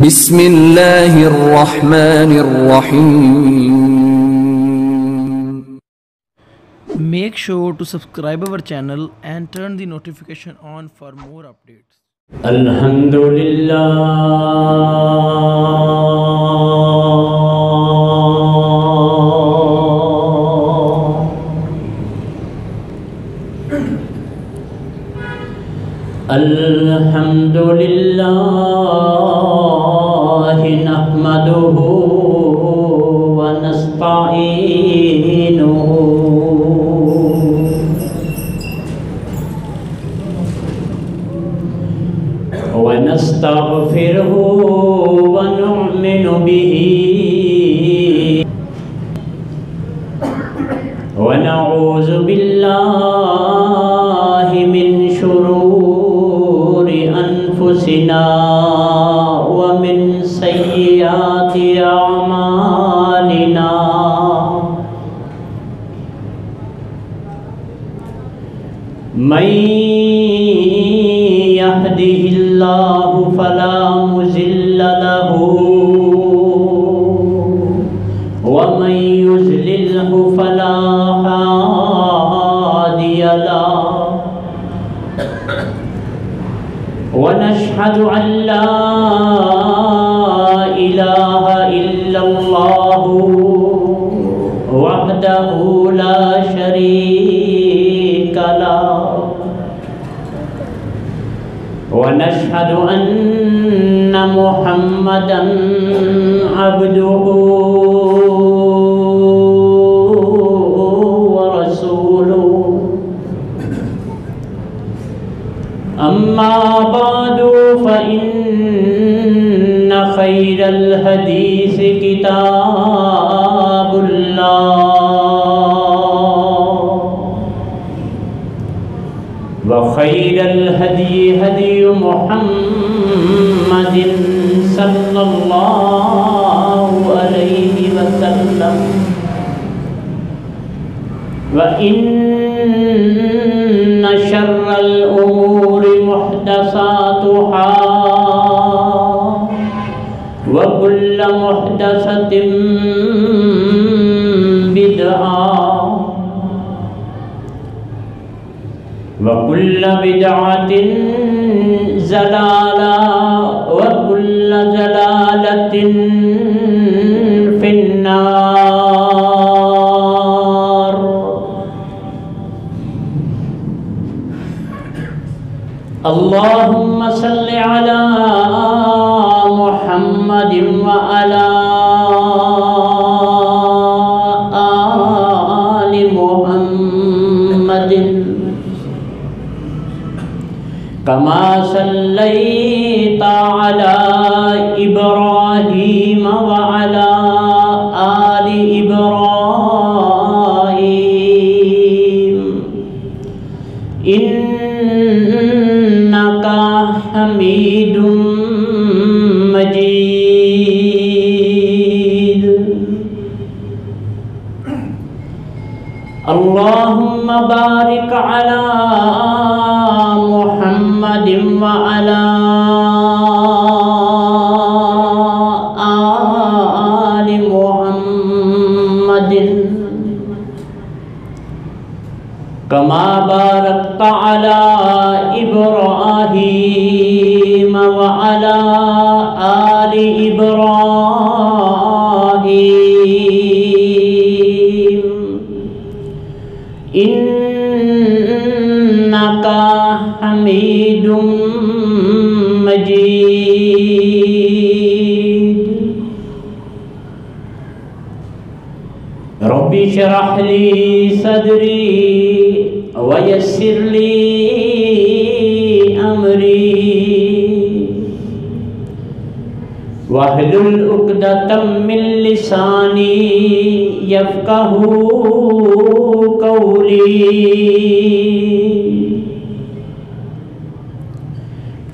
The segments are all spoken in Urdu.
بسم اللہ الرحمن الرحیم. Make sure to subscribe our channel and turn the notification on for more updates. الحمدللہ الحمدللہ نحمدہ ونستعینہ ونستغفره ونؤمن به ونعوذ بالله من شرور أنفسنا ومن سيئات أعمالنا من يهده الله فلا مضل له ومن يضلله فلا هادي له ونشهد أن لا إله إلا الله وحده لا شريك له ونشهد أن محمدًا عبده ورسوله أما بعد فإن خير الحديث كتاب الله وخير الهدي هدي محمد صلى الله عليه وسلم وإن شر الأمور محدثاتها وكل محدثة بدعة وكل بدعة ضلالة وكل ضلالة في النار. اللهم صل على محمد وعلى آل محمد كما صليت على إبراهيم وعلى آل إبراهيم إنك حميد مجيد. اللهم بارك على محمد وعلى آل محمد كما باركت على إبراهيم وعلى آل إبراهيم إنك حميد مجيد. رب اشرح لي صدري ويسر لي أمري واحلل عقدة من لساني يفقهوا قولي.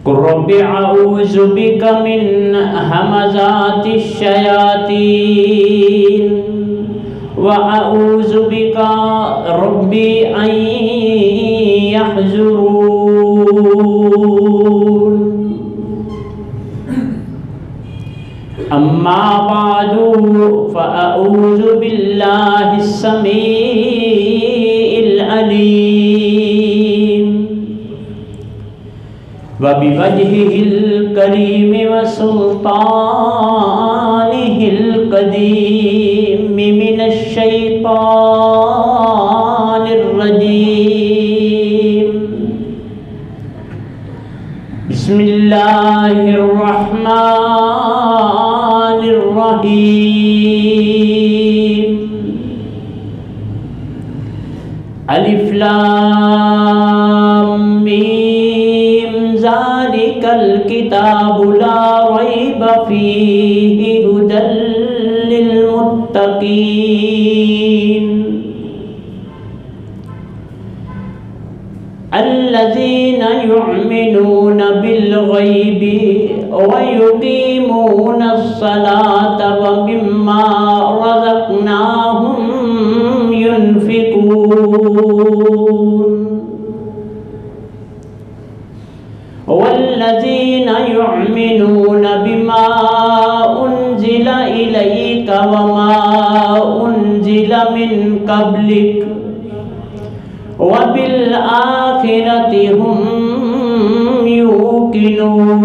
قل رب أعوذ بك من همزات الشياطين وأعوذ بك ربي أن يحضرون. أما بعد فأعوذ بالله السميع العليم وبوجهه الكريم وسلطانه القديم من الشيطان الرجيم. بسم الله الرحمن الرحيم. الف لام میم ذالک الکتاب لا ریب فیہ ھدی للمتقین الذین یؤمنون بالغیب ویقیمون الصلاة ومما رزقناہم ينفقون والذین یؤمنون بما انزل الیک وما انزل من قبلک وبالآخرة هم يوقنون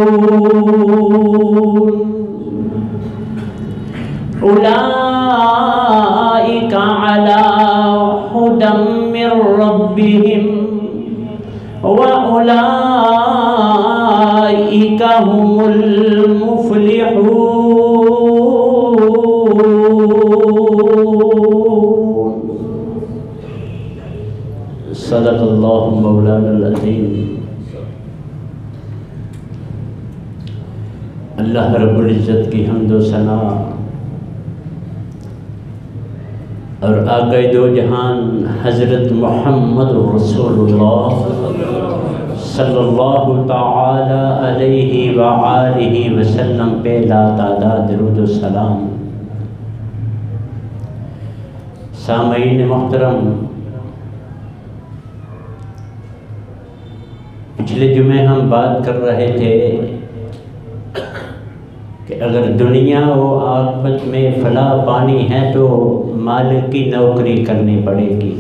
أولئك على هدى من ربهم وأولئك هم المفلحون. صدق اللہ مولانا العظیم. اللہ رب العزت کی حمد و ثنا اور آقا دو جہان حضرت محمد رسول اللہ صلی اللہ تعالی علیہ وآلہ وسلم پہ لا تعداد درود و سلام. سامعین محترم، پچھلے جمعے ہم بات کر رہے تھے کہ اگر دنیا و آخرت میں فلاح پانی ہے تو مالک کی نوکری کرنی پڑے گی،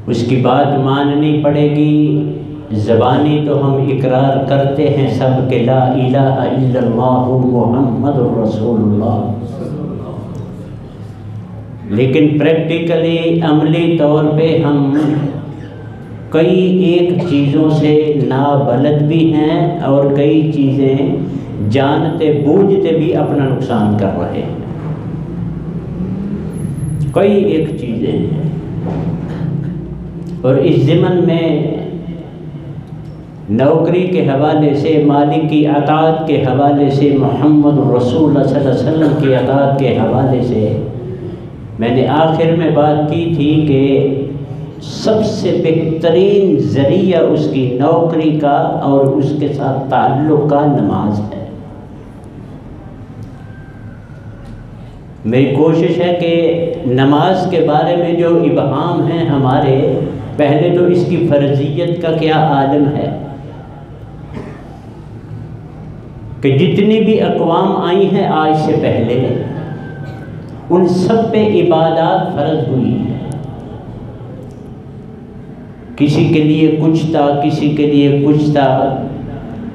اس کی بات ماننی پڑے گی. زبانی تو ہم اقرار کرتے ہیں سب کہ لا الہ الا اللہ محمد رسول اللہ، لیکن پریکٹیکلی عملی طور پہ ہم کئی ایک چیزوں سے نابلد بھی ہیں اور کئی چیزیں جانتے بوجھتے بھی اپنا نقصان کر رہے ہیں. کئی ایک چیزیں ہیں اور اس ضمن میں نوکری کے حوالے سے، مالک کی اطاعت کے حوالے سے، محمد رسول اللہ صلی اللہ علیہ وسلم کی اطاعت کے حوالے سے میں نے آخر میں بات کی تھی کہ سب سے بہترین ذریعہ اس کی نوکری کا اور اس کے ساتھ تعلق کا نماز ہے. میری کوشش ہے کہ نماز کے بارے میں جو ابہام ہیں ہمارے، پہلے تو اس کی فرضیت کا کیا عالم ہے کہ جتنی بھی اقوام آئی ہیں آج سے پہلے ان سب پہ عبادات فرض ہوئی ہیں. کسی کے لیے کچھ تھا، کسی کے لیے کچھ تھا،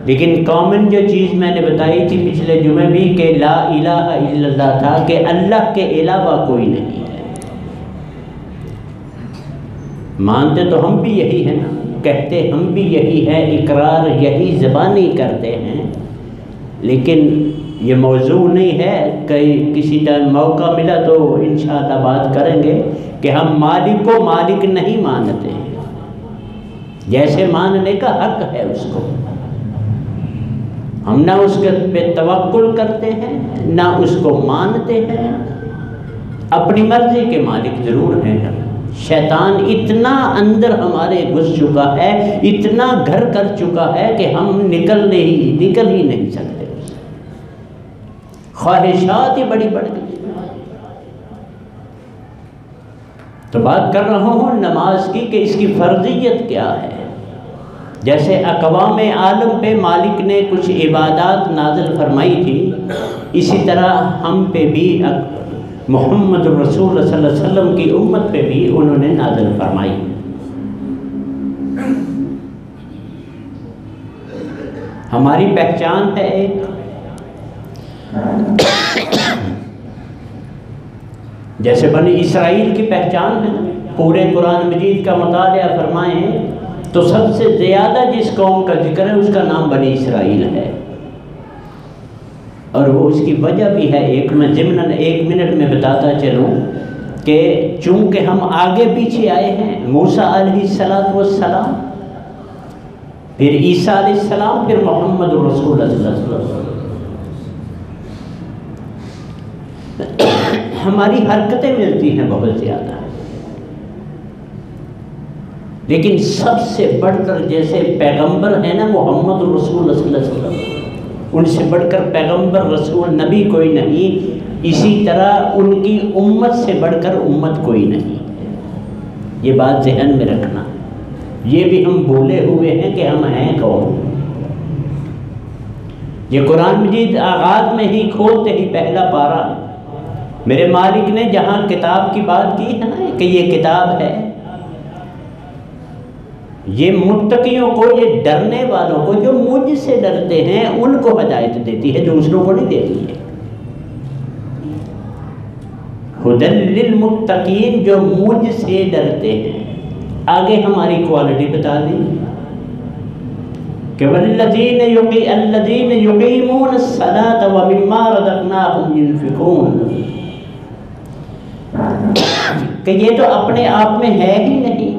لیکن کامن جو چیز میں نے بتائی تھی پچھلے جمعے بھی کہ لا الہ الا اللہ تھا، کہ اللہ کے علاوہ کوئی نہیں ہے. مانتے تو ہم بھی یہی ہیں نا، کہتے ہم بھی یہی ہے، اقرار یہی زبانی کرتے ہیں، لیکن یہ موضوع نہیں ہے. کسی ٹائم موقع ملا تو انشاءاللہ بات کریں گے کہ ہم مالک کو مالک نہیں مانتے، جیسے ماننے کا حق ہے اس کو. ہم نہ اس کے پہ توکل کرتے ہیں نہ اس کو مانتے ہیں. اپنی مرضی کے مالک ضرور ہیں. شیطان اتنا اندر ہمارے گھس چکا ہے، اتنا گھر کر چکا ہے کہ ہم نکل ہی نہیں سکتے. خواہشات ہی بڑی بڑھ گئی. تو بات کر رہا ہوں نماز کی کہ اس کی فرضیت کیا ہے. جیسے اقوام عالم پہ مالک نے کچھ عبادات نازل فرمائی تھی، اسی طرح ہم پہ بھی محمد رسول صلی اللہ علیہ وسلم کی امت پہ بھی انہوں نے نازل فرمائی۔ ہماری پہچان ہے ایک، جیسے بنی اسرائیل کی پہچان ہے، پورے قرآن مجید کا مطالعہ فرمائیں تو سب سے زیادہ جس قوم کا ذکر ہے اس کا نام بنی اسرائیل ہے، اور وہ اس کی وجہ بھی ہے ایک، میں ضمناً 1 منٹ میں بتاتا چلوں کہ چونکہ ہم آگے پیچھے آئے ہیں، موسیٰ علیہ السلام، پھر عیسیٰ علیہ السلام، پھر محمد رسول اللہ صلی اللہ علیہ وسلم، ہماری حرکتیں ملتی ہیں بہت زیادہ، لیکن سب سے بڑھ کر جیسے پیغمبر ہے نا محمد رسول اللہ صلی اللہ علیہ وسلم، ان سے بڑھ کر پیغمبر رسول نبی کوئی نہیں، اسی طرح ان کی امت سے بڑھ کر امت کوئی نہیں۔ یہ بات ذہن میں رکھنا، یہ بھی ہم بھولے ہوئے ہیں کہ ہم ہیں کون۔ یہ قرآن مجید آغاز میں ہی کھولتے ہی پہلا پارہ میرے مالک نے جہاں کتاب کی بات کی ہے نا کہ یہ کتاب ہے، یہ متقیوں کو، یہ ڈرنے والوں کو، جو مجھ سے ڈرتے ہیں ان کو ہدایت دیتی ہے، دوسروں کو نہیں دیتی ہے۔ ہدی للمتقین، جو مجھ سے ڈرتے ہیں۔ آگے ہماری کوالٹی بتا دی کہ والذین یقیمون الصلاۃ ومما رزقناہم ينفقون، کہ یہ تو اپنے آپ میں ہے ہی نہیں،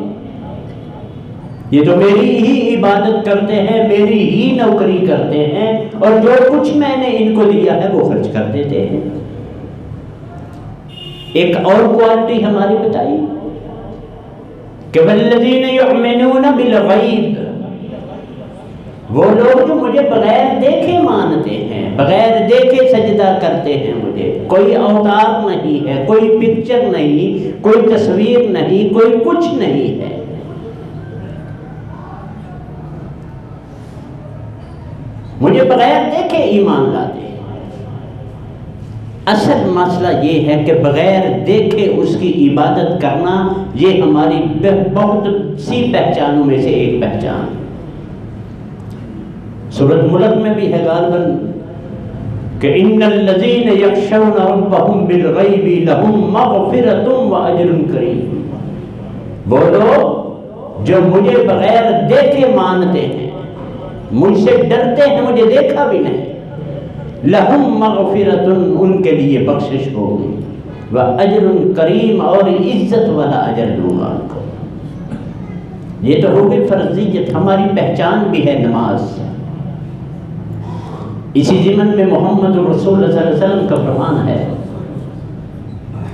یہ تو میری ہی عبادت کرتے ہیں، میری ہی نوکری کرتے ہیں، اور جو کچھ میں نے ان کو دیا ہے وہ خرچ کر دیتے ہیں۔ ایک اور کوالٹی ہماری بتائی کہ والذین یؤمنون بالغیب، وہ لوگ جو مجھے بغیر دیکھے مانتے ہیں، بغیر دیکھے سجدہ کرتے ہیں مجھے، کوئی اوتار نہیں ہے، کوئی پکچر نہیں، کوئی تصویر نہیں، کوئی کچھ نہیں ہے، مجھے بغیر دیکھے ایمان لاتے ہیں۔ اصل مسئلہ یہ ہے کہ بغیر دیکھے اس کی عبادت کرنا، یہ ہماری بہت سی پہچانوں میں سے ایک پہچان۔ سورۃ ملک میں بھی ہے غالباً کہ ان الذین یخشون ربہم بالغیب لہم مغفرۃ واجر کریم، وہ لوگ جو مجھے بغیر دیکھے مانتے ہیں، مجھ سے ڈرتے ہیں، مجھے دیکھا بھی نہیں، لہم مغفرۃ، ان کے لیے بخشش ہوگی، واجر کریم، اور عزت والا اجر دوں گا ان کو۔ یہ تو ہوگی فرضیت، ہماری پہچان بھی ہے نماز۔ اسی ضمن میں محمد رسول اللہ صلی اللہ علیہ وسلم کا فرمان ہے،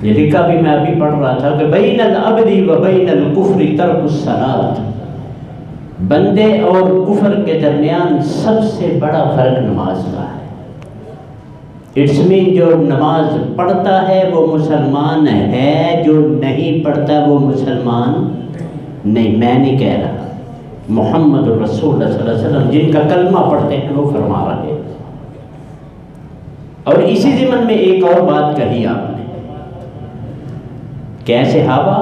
یہ لکھا بھی میں ابھی پڑھ رہا تھا کہ بین العبد و بین الکفر ترک الصلاۃ، بندے اور کفر کے درمیان سب سے بڑا فرق نماز کا ہے۔ اٹس مین جو نماز پڑھتا ہے وہ مسلمان ہے، جو نہیں پڑھتا وہ مسلمان نہیں۔ میں نہیں کہہ رہا، محمد رسول اللہ صلی اللہ علیہ وسلم جن کا کلمہ پڑھتے ہیں وہ فرما رہے ہیں۔ اور اسی ضمن میں ایک اور بات کہی آپ نے کہ صحابہ،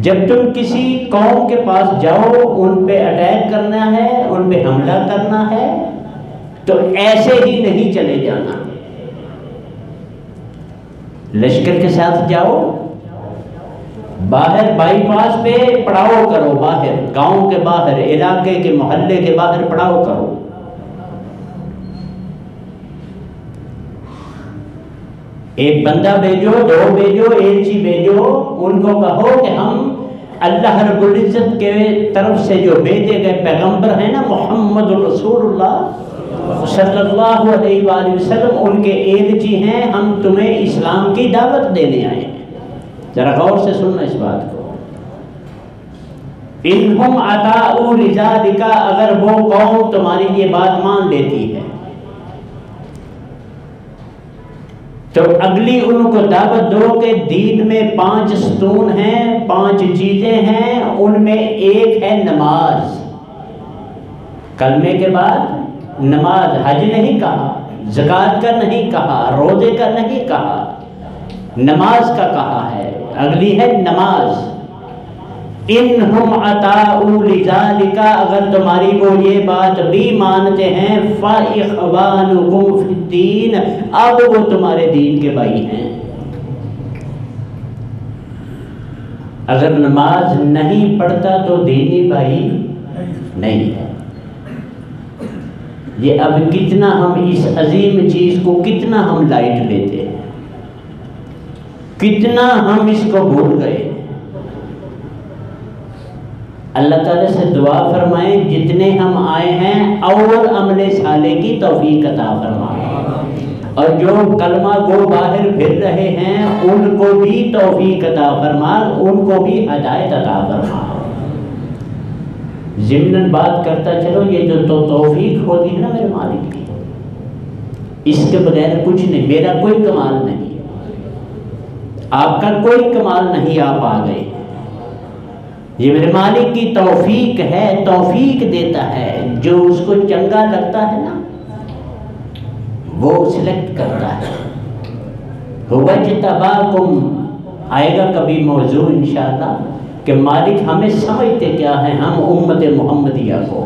جب تم کسی قوم کے پاس جاؤ، ان پہ اٹیک کرنا ہے، ان پہ حملہ کرنا ہے، تو ایسے ہی نہیں چلے جانا، لشکر کے ساتھ جاؤ، باہر بائی پاس پہ پڑاؤ کرو، باہر گاؤں کے باہر، علاقے کے محلے کے باہر پڑاؤ کرو، ایک بندہ بھیجو، 2 بھیجو، ایلچی بھیجو، ان کو کہو کہ ہم اللہ رب العزت کے طرف سے جو بھیجے گئے پیغمبر ہیں نا محمد رسول اللہ صلی اللہ علیہ وآلہ وسلم، ان کے ایلچی ہیں، ہم تمہیں اسلام کی دعوت دینے آئے ہیں۔ ذرا غور سے سننا اس بات کو۔ انہم اطاعوا لذالک، اگر وہ قوم تمہاری یہ بات مان لیتی ہے تو اگلی ان کو دعوت دو کہ دین میں 5 ستون ہیں، 5 چیزیں ہیں، ان میں ایک ہے نماز۔ کلمے کے بعد نماز، حج نہیں کہا، زکوٰۃ کا نہیں کہا، روزے کا نہیں کہا، نماز کا کہا ہے۔ اگلی ہے نماز۔ انہم اطاعوا لذالک، اگر تمہاری وہ یہ بات بھی مانتے ہیں، فاخوانکم فی الدین، اب وہ تمہارے دین کے بھائی ہیں۔ اگر نماز نہیں پڑھتا تو دینی بھائی نہیں ہے۔ یہ اب کتنا ہم اس عظیم چیز کو کتنا ہم لائٹ لیتے ہیں، کتنا ہم اس کو بھول گئے۔ اللہ تعالیٰ سے دعا فرمائیں جتنے ہم آئے ہیں اور عمل صالح کی توفیق عطا فرمائیں، اور جو کلمہ گو باہر پھر رہے ہیں ان کو بھی توفیق عطا فرما، ان کو بھی ہدایت عطا فرما۔ ضمناً بات کرتا چلو، یہ جو توفیق ہوتی ہے نا میرے مالک کی، اس کے بغیر کچھ نہیں، میرا کوئی کمال نہیں، آپ کا کوئی کمال نہیں، آپ آ گئے، یہ میرے مالک کی توفیق ہے۔ توفیق دیتا ہے، جو اس کو چنگا لگتا ہے نا وہ سلیکٹ کرتا ہے۔ وَاجْتَبَاكُمْ آئے گا کبھی موضوع انشاءاللہ کہ مالک ہمیں سمجھتے کیا ہیں ہم امت محمدیہ کو۔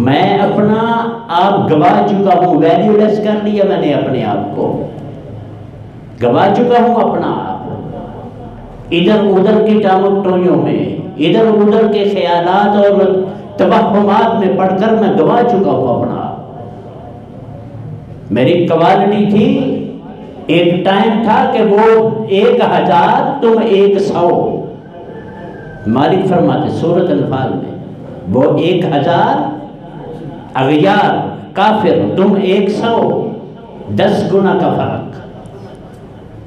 میں اپنا آپ گوا چکا ہوں، ویلیو لیس کر لیا میں نے اپنے آپ کو، گوا چکا ہوں اپنا آپ، ادھر ادھر کی ٹامکٹوئیوں میں، ادھر ادھر کے خیالات اور توہمات میں پڑھ کر میں گوا چکا ہوں اپنا آپ۔ میری کوالٹی تھی، ایک ٹائم تھا کہ وہ 1000 تم 100، مالک فرماتے سورۃ انفال میں، وہ 1000 اغیار کافر، تم 100، 10 گنا کا فرق،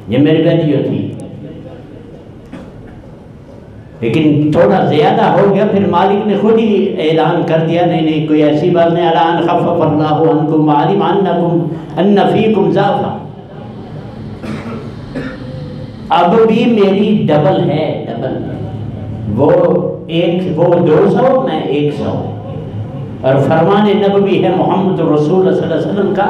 یہ میری ویلیو تھی۔ لیکن تھوڑا زیادہ ہو گیا، پھر مالک نے خود ہی اعلان کر دیا نہیں نہیں کوئی ایسی بات نہیں، الان خفف اللہ عنکم وعلم ان فیکم ضعفا، اب بھی میری ڈبل ہے، ڈبل ہے، وہ 200 میں 100، اور فرمان نبوی ہے محمد رسول اللہ صلی اللہ علیہ وسلم کا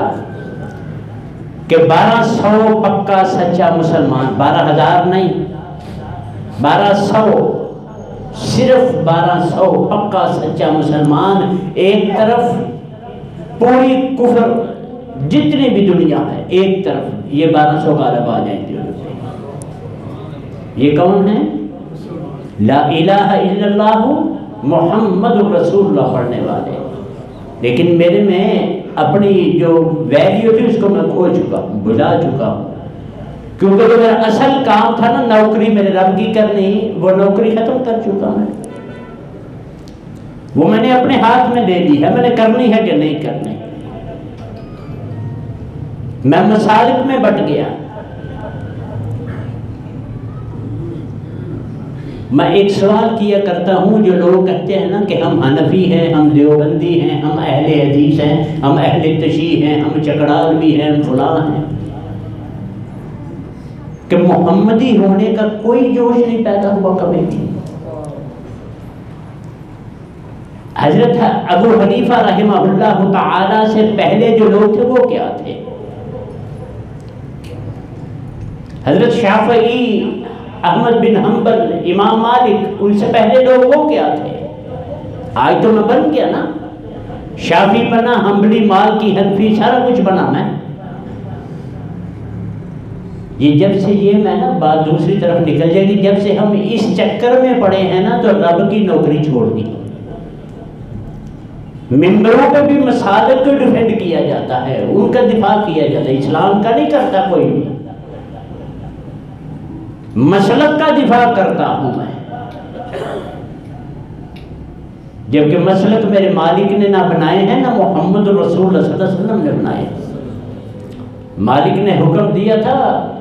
کہ 1200 پکا سچا مسلمان، 12000 نہیں، 1200، صرف 1200 پکا سچا مسلمان، ایک طرف پوری کفر جتنی بھی دنیا ہے ایک طرف، یہ 1200 غالب آ جائیں گے۔ یہ کون ہیں؟ لا الہ الا اللہ محمد رسول اللہ پڑھنے والے۔ لیکن میرے میں اپنی جو ویلیو تھی اس کو میں کھو چکا ہوں، بھلا چکا ہوں، کیونکہ جو میرا اصل کام تھا نا نوکری میرے رب کی کرنی، وہ نوکری ختم کر چکا میں، وہ میں نے اپنے ہاتھ میں لے لی ہے، میں نے کرنی ہے کہ نہیں کرنی، میں مسالک میں بٹ گیا۔ میں ایک سوال کیا کرتا ہوں، جو لوگ کہتے ہیں نا کہ ہم حنفی ہیں، ہم دیوبندی ہیں، ہم اہل حدیث ہیں، ہم اہل تشیع ہیں، ہم چکڑالوی ہیں، ہم فلاں ہیں، کہ محمدی ہونے کا کوئی جوش نہیں پیدا ہوا کبھی بھی۔ حضرت ابو حنیفہ رحمہ اللہ تعالی سے پہلے جو لوگ تھے وہ کیا تھے؟ حضرت شافعی، احمد بن حنبل، امام مالک، ان سے پہلے لوگ وہ کیا تھے؟ آج تو میں بن گیا نا، شافعی بنا، حنبلی، مالکی، حنفی، سارا کچھ بنا میں۔ یہ جب سے یہ میں نا بات دوسری طرف نکل جائے گی، جب سے ہم اس چکر میں پڑے ہیں نا تو رب کی نوکری چھوڑ دی۔ ممبروں پہ بھی مسالک کو ڈیفینڈ کیا جاتا ہے، ان کا دفاع کیا جاتا ہے، اسلام کا نہیں کرتا کوئی بھی، مسلک کا دفاع کرتا ہوں میں، جبکہ مسلک میرے مالک نے نہ بنائے ہیں نہ محمد رسول اللہ صلی اللہ علیہ وسلم نے بنائے۔ مالک نے حکم دیا تھا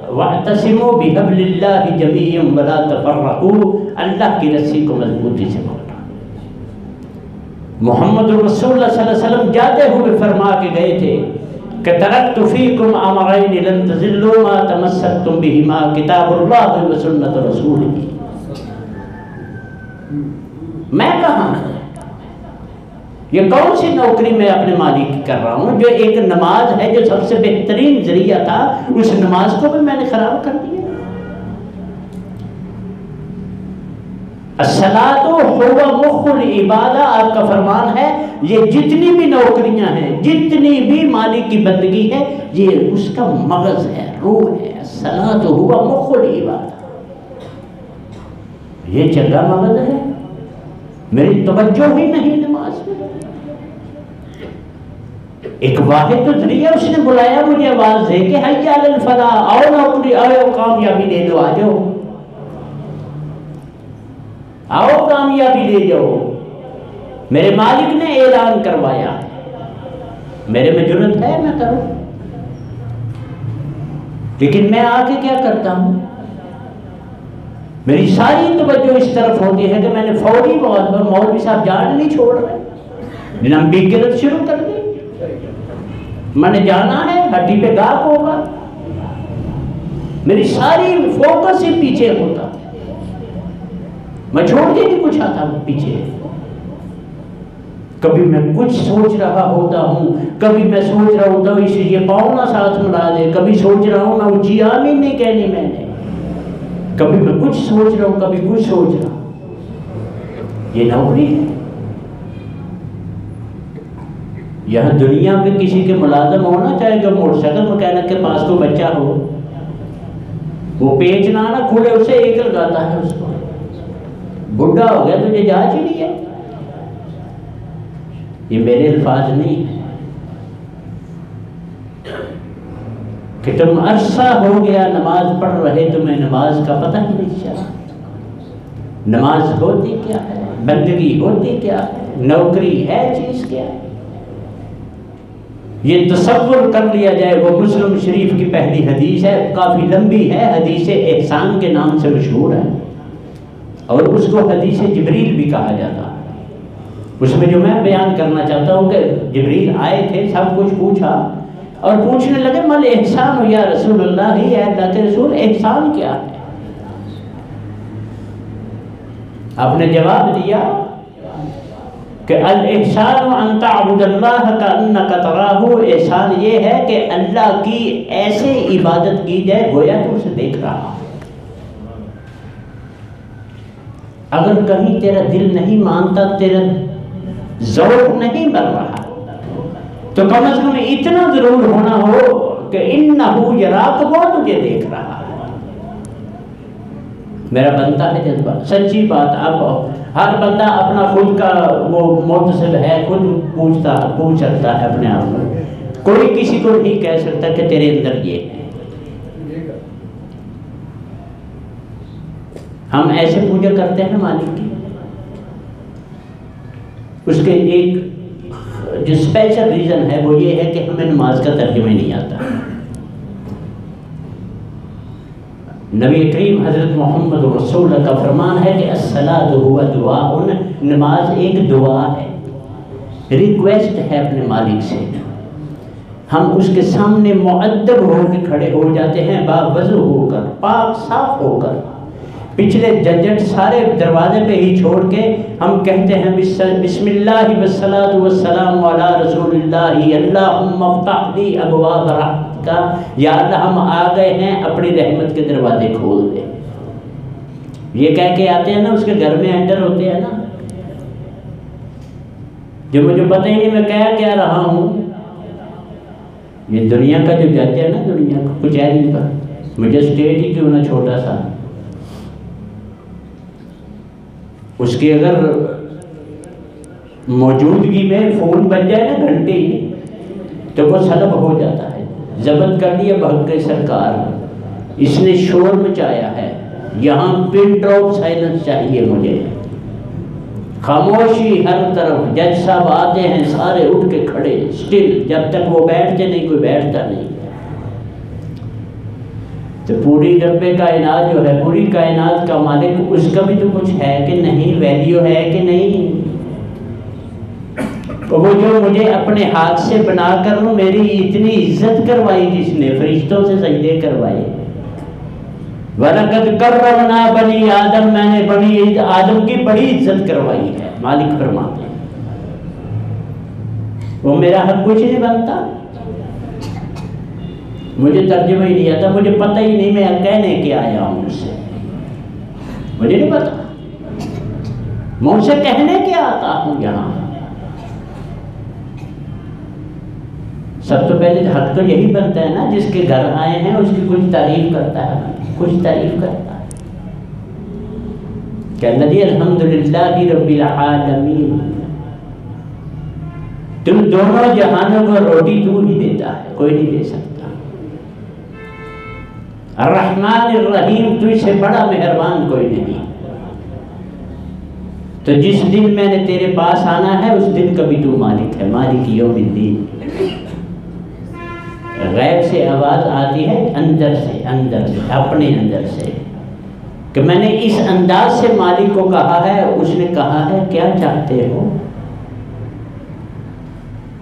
وَاعْتَصِمُوا بِحَبْلِ اللَّهِ جَمِيعًا وَلَا تَفَرَّقُوا، اللہ کی رسی کو مضبوطی سے پکڑا۔ محمد رسول اللہ صلی اللہ علیہ وسلم جاتے ہوئے فرما کے گئے تھے کہ ترکت فیکم امرین لن تضلوا ما تمسکتم بہما کتاب اللہ و سنت رسولہ۔ میں کہاں؟ یہ کون سی نوکری میں اپنے مالک کی کر رہا ہوں؟ جو ایک نماز ہے، جو سب سے بہترین ذریعہ تھا، اس نماز کو بھی میں نے خراب کر دیا۔ الصلاۃ هو مخ العبادہ، آپ کا فرمان ہے یہ جتنی بھی نوکریاں ہیں، جتنی بھی مالک کی بندگی ہے، یہ اس کا مغز ہے، روح ہے۔ الصلاۃ هو مخ العبادہ، یہ چنگا مغز ہے، میری توجہ ہی نہیں نماز میں۔ ایک واحد تو ذریعہ اس نے بلایا مجھے آواز دے کہ حی علی الفلاح، آؤ نوکری، آؤ کامیابی لے لو، آ جاؤ، آؤ کامیابی لے جاؤ۔ میرے مالک نے اعلان کروایا، میرے میں جرت ہے میں کروں، لیکن میں آ کے کیا کرتا ہوں؟ میری ساری توجہ اس طرف ہوتی ہے کہ میں نے فوری مولوی صاحب جان نہیں چھوڑ رہے، لمبی گرد شروع کر دی، میں نے جانا ہے، ہڈی پہ گاہ ہوگا، میری ساری فوکس ہی پیچھے ہوتا، میں چھوڑ کے نہیں کچھ آتا پیچھے۔ کبھی میں کچھ سوچ رہا ہوتا ہوں، کبھی میں سوچ رہا ہوتا ہوں اسے یہ پاؤں نہ ساتھ ملا دے، کبھی سوچ رہا ہوں میں اچھی آمین نہیں کہنی میں نے، کبھی میں کچھ سوچ رہا ہوں، کبھی کچھ سوچ رہا ہوں۔ یہ نوکری ہے۔ یہاں دنیا پہ کسی کے ملازم ہونا چاہے کہ موٹر سائیکل مکینک کے پاس کوئی بچہ ہو، وہ پیچ نہ کھلے اسے ایک لگاتا ہے، اس کو بڈھا ہو گیا تجھے جا چڑی ہے۔ یہ میرے الفاظ نہیں ہیں کہ تم عرصہ ہو گیا نماز پڑھ رہے، تمہیں نماز کا پتہ ہی نہیں چلا۔ نماز ہوتی کیا ہے، بندگی ہوتی کیا ہے، نوکری ہے چیز کیا ہے، یہ تصور کر لیا جائے۔ وہ مسلم شریف کی پہلی حدیث ہے، کافی لمبی ہے، حدیث احسان کے نام سے مشہور ہے، اور اس کو حدیث جبریل بھی کہا جاتا ہے۔ اس میں جو میں بیان کرنا چاہتا ہوں کہ جبریل آئے تھے، سب کچھ پوچھا اور پوچھنے لگے مل احسان ہو یا رسول اللہ، ہی اللہ کے رسول احسان کیا ہے؟ آپ نے جواب دیا کہ الاحسان ان تعبد اللہ کانک تراہ، احسان یہ ہے کہ اللہ کی ایسے عبادت کی جائے گویا تو اسے دیکھ رہا۔ اگر کہیں تیرا دل نہیں مانتا، تیرا ذوق نہیں بن رہا، تو کم از کم اتنا ضرور ہونا ہو کہ انہو یراک، وہ تجھے دیکھ رہا ہے۔ میرا بنتا ہے جذبہ، سچی بات۔ اب ہر بندہ اپنا خود کا وہ محتسب ہے، خود پوچھ سکتا ہے اپنے آپ کو، کوئی کسی کو نہیں کہہ سکتا کہ تیرے اندر یہ ہے۔ ہم ایسے پوجا کرتے ہیں مالک کی، اس کے ایک جو اسپیشل ریزن ہے وہ یہ ہے کہ ہمیں نماز کا ترجمہ نہیں آتا۔ نبی کریم حضرت محمد رسول اللہ کا فرمان ہے کہ الصلاۃ هو دعاء، نماز ایک دعا ہے، ریکویسٹ ہے اپنے مالک سے۔ ہم اس کے سامنے مؤدب ہو کے کھڑے ہو جاتے ہیں، باوضو ہو کر، پاک صاف ہو کر، پچھلے جھنجھٹ سارے دروازے پہ ہی چھوڑ کے ہم کہتے ہیں بسم اللہ والصلاۃ والسلام علی رسول اللہ، اللہم افتح لی ابواب رحمتک، یا اللہ ہم آ گئے ہیں، اپنی رحمت کے دروازے کھول دے۔ یہ کہہ کے آتے ہیں نا، اس کے گھر میں انٹر ہوتے ہیں نا، جو مجھے پتہ ہی نہیں میں کہہ رہا ہوں۔ یہ دنیا کا جو جج ہے نا، دنیا کا کچہری کا، مجھے اسٹیٹ ہی کیوں نہ چھوٹا سا، اس کی اگر موجودگی میں فون بج جائے نا گھنٹی، تو وہ سلب ہو جاتا ہے۔ ضبط کر لیا بھگ کے سرکار، اس نے شور مچایا ہے، یہاں پن ڈراپ سائلنس چاہیے مجھے، خاموشی ہر طرف۔ جج صاحب آتے ہیں سارے اٹھ کے کھڑے، سٹل، جب تک وہ بیٹھتے نہیں کوئی بیٹھتا نہیں۔ تو پوری رب کائنات جو ہے، پوری کائنات کا مالک، اس کا بھی تو کچھ ہے کہ نہیں، ویلیو ہے کہ نہیں؟ وہ جو مجھے اپنے ہاتھ سے بنا کر میری اتنی عزت کروائی، جس نے فرشتوں سے سجدے کروائے، وَلَقَدْ كَرَّمْنَا بَنِي آدم، میں نے بنی آدم کی بڑی عزت کروائی ہے، مالک فرماتے ہیں۔ وہ میرا حق کچھ نہیں بنتا. مجھے ترجمہ ہی نہیں آتا, مجھے پتہ ہی نہیں میں کہنے کیا آیا ہوں اس سے, مجھے نہیں پتا میں ان سے کہنے کیا آتا ہوں یہاں. سب تو پہلے حق تو یہی بنتا ہے نا, جس کے گھر آئے ہیں اس کی کچھ تعریف کرتا ہے, کچھ تعریف کرتا ہے کہ الذی الحمدللہ رب العالمین. تم دونوں جہانوں کو روٹی تو ہی دیتا ہے, کوئی نہیں دے سکتا. الرحمن الرحیم, تجھ سے بڑا مہربان کوئی نہیں. تو جس دن میں نے تیرے پاس آنا ہے اس دن کا بھی تو مالک ہے, مالک یوم الدین. غیب سے آواز آتی ہے اندر سے, اپنے اندر سے, کہ میں نے اس انداز سے مالک کو کہا ہے. اس نے کہا ہے کیا چاہتے ہو؟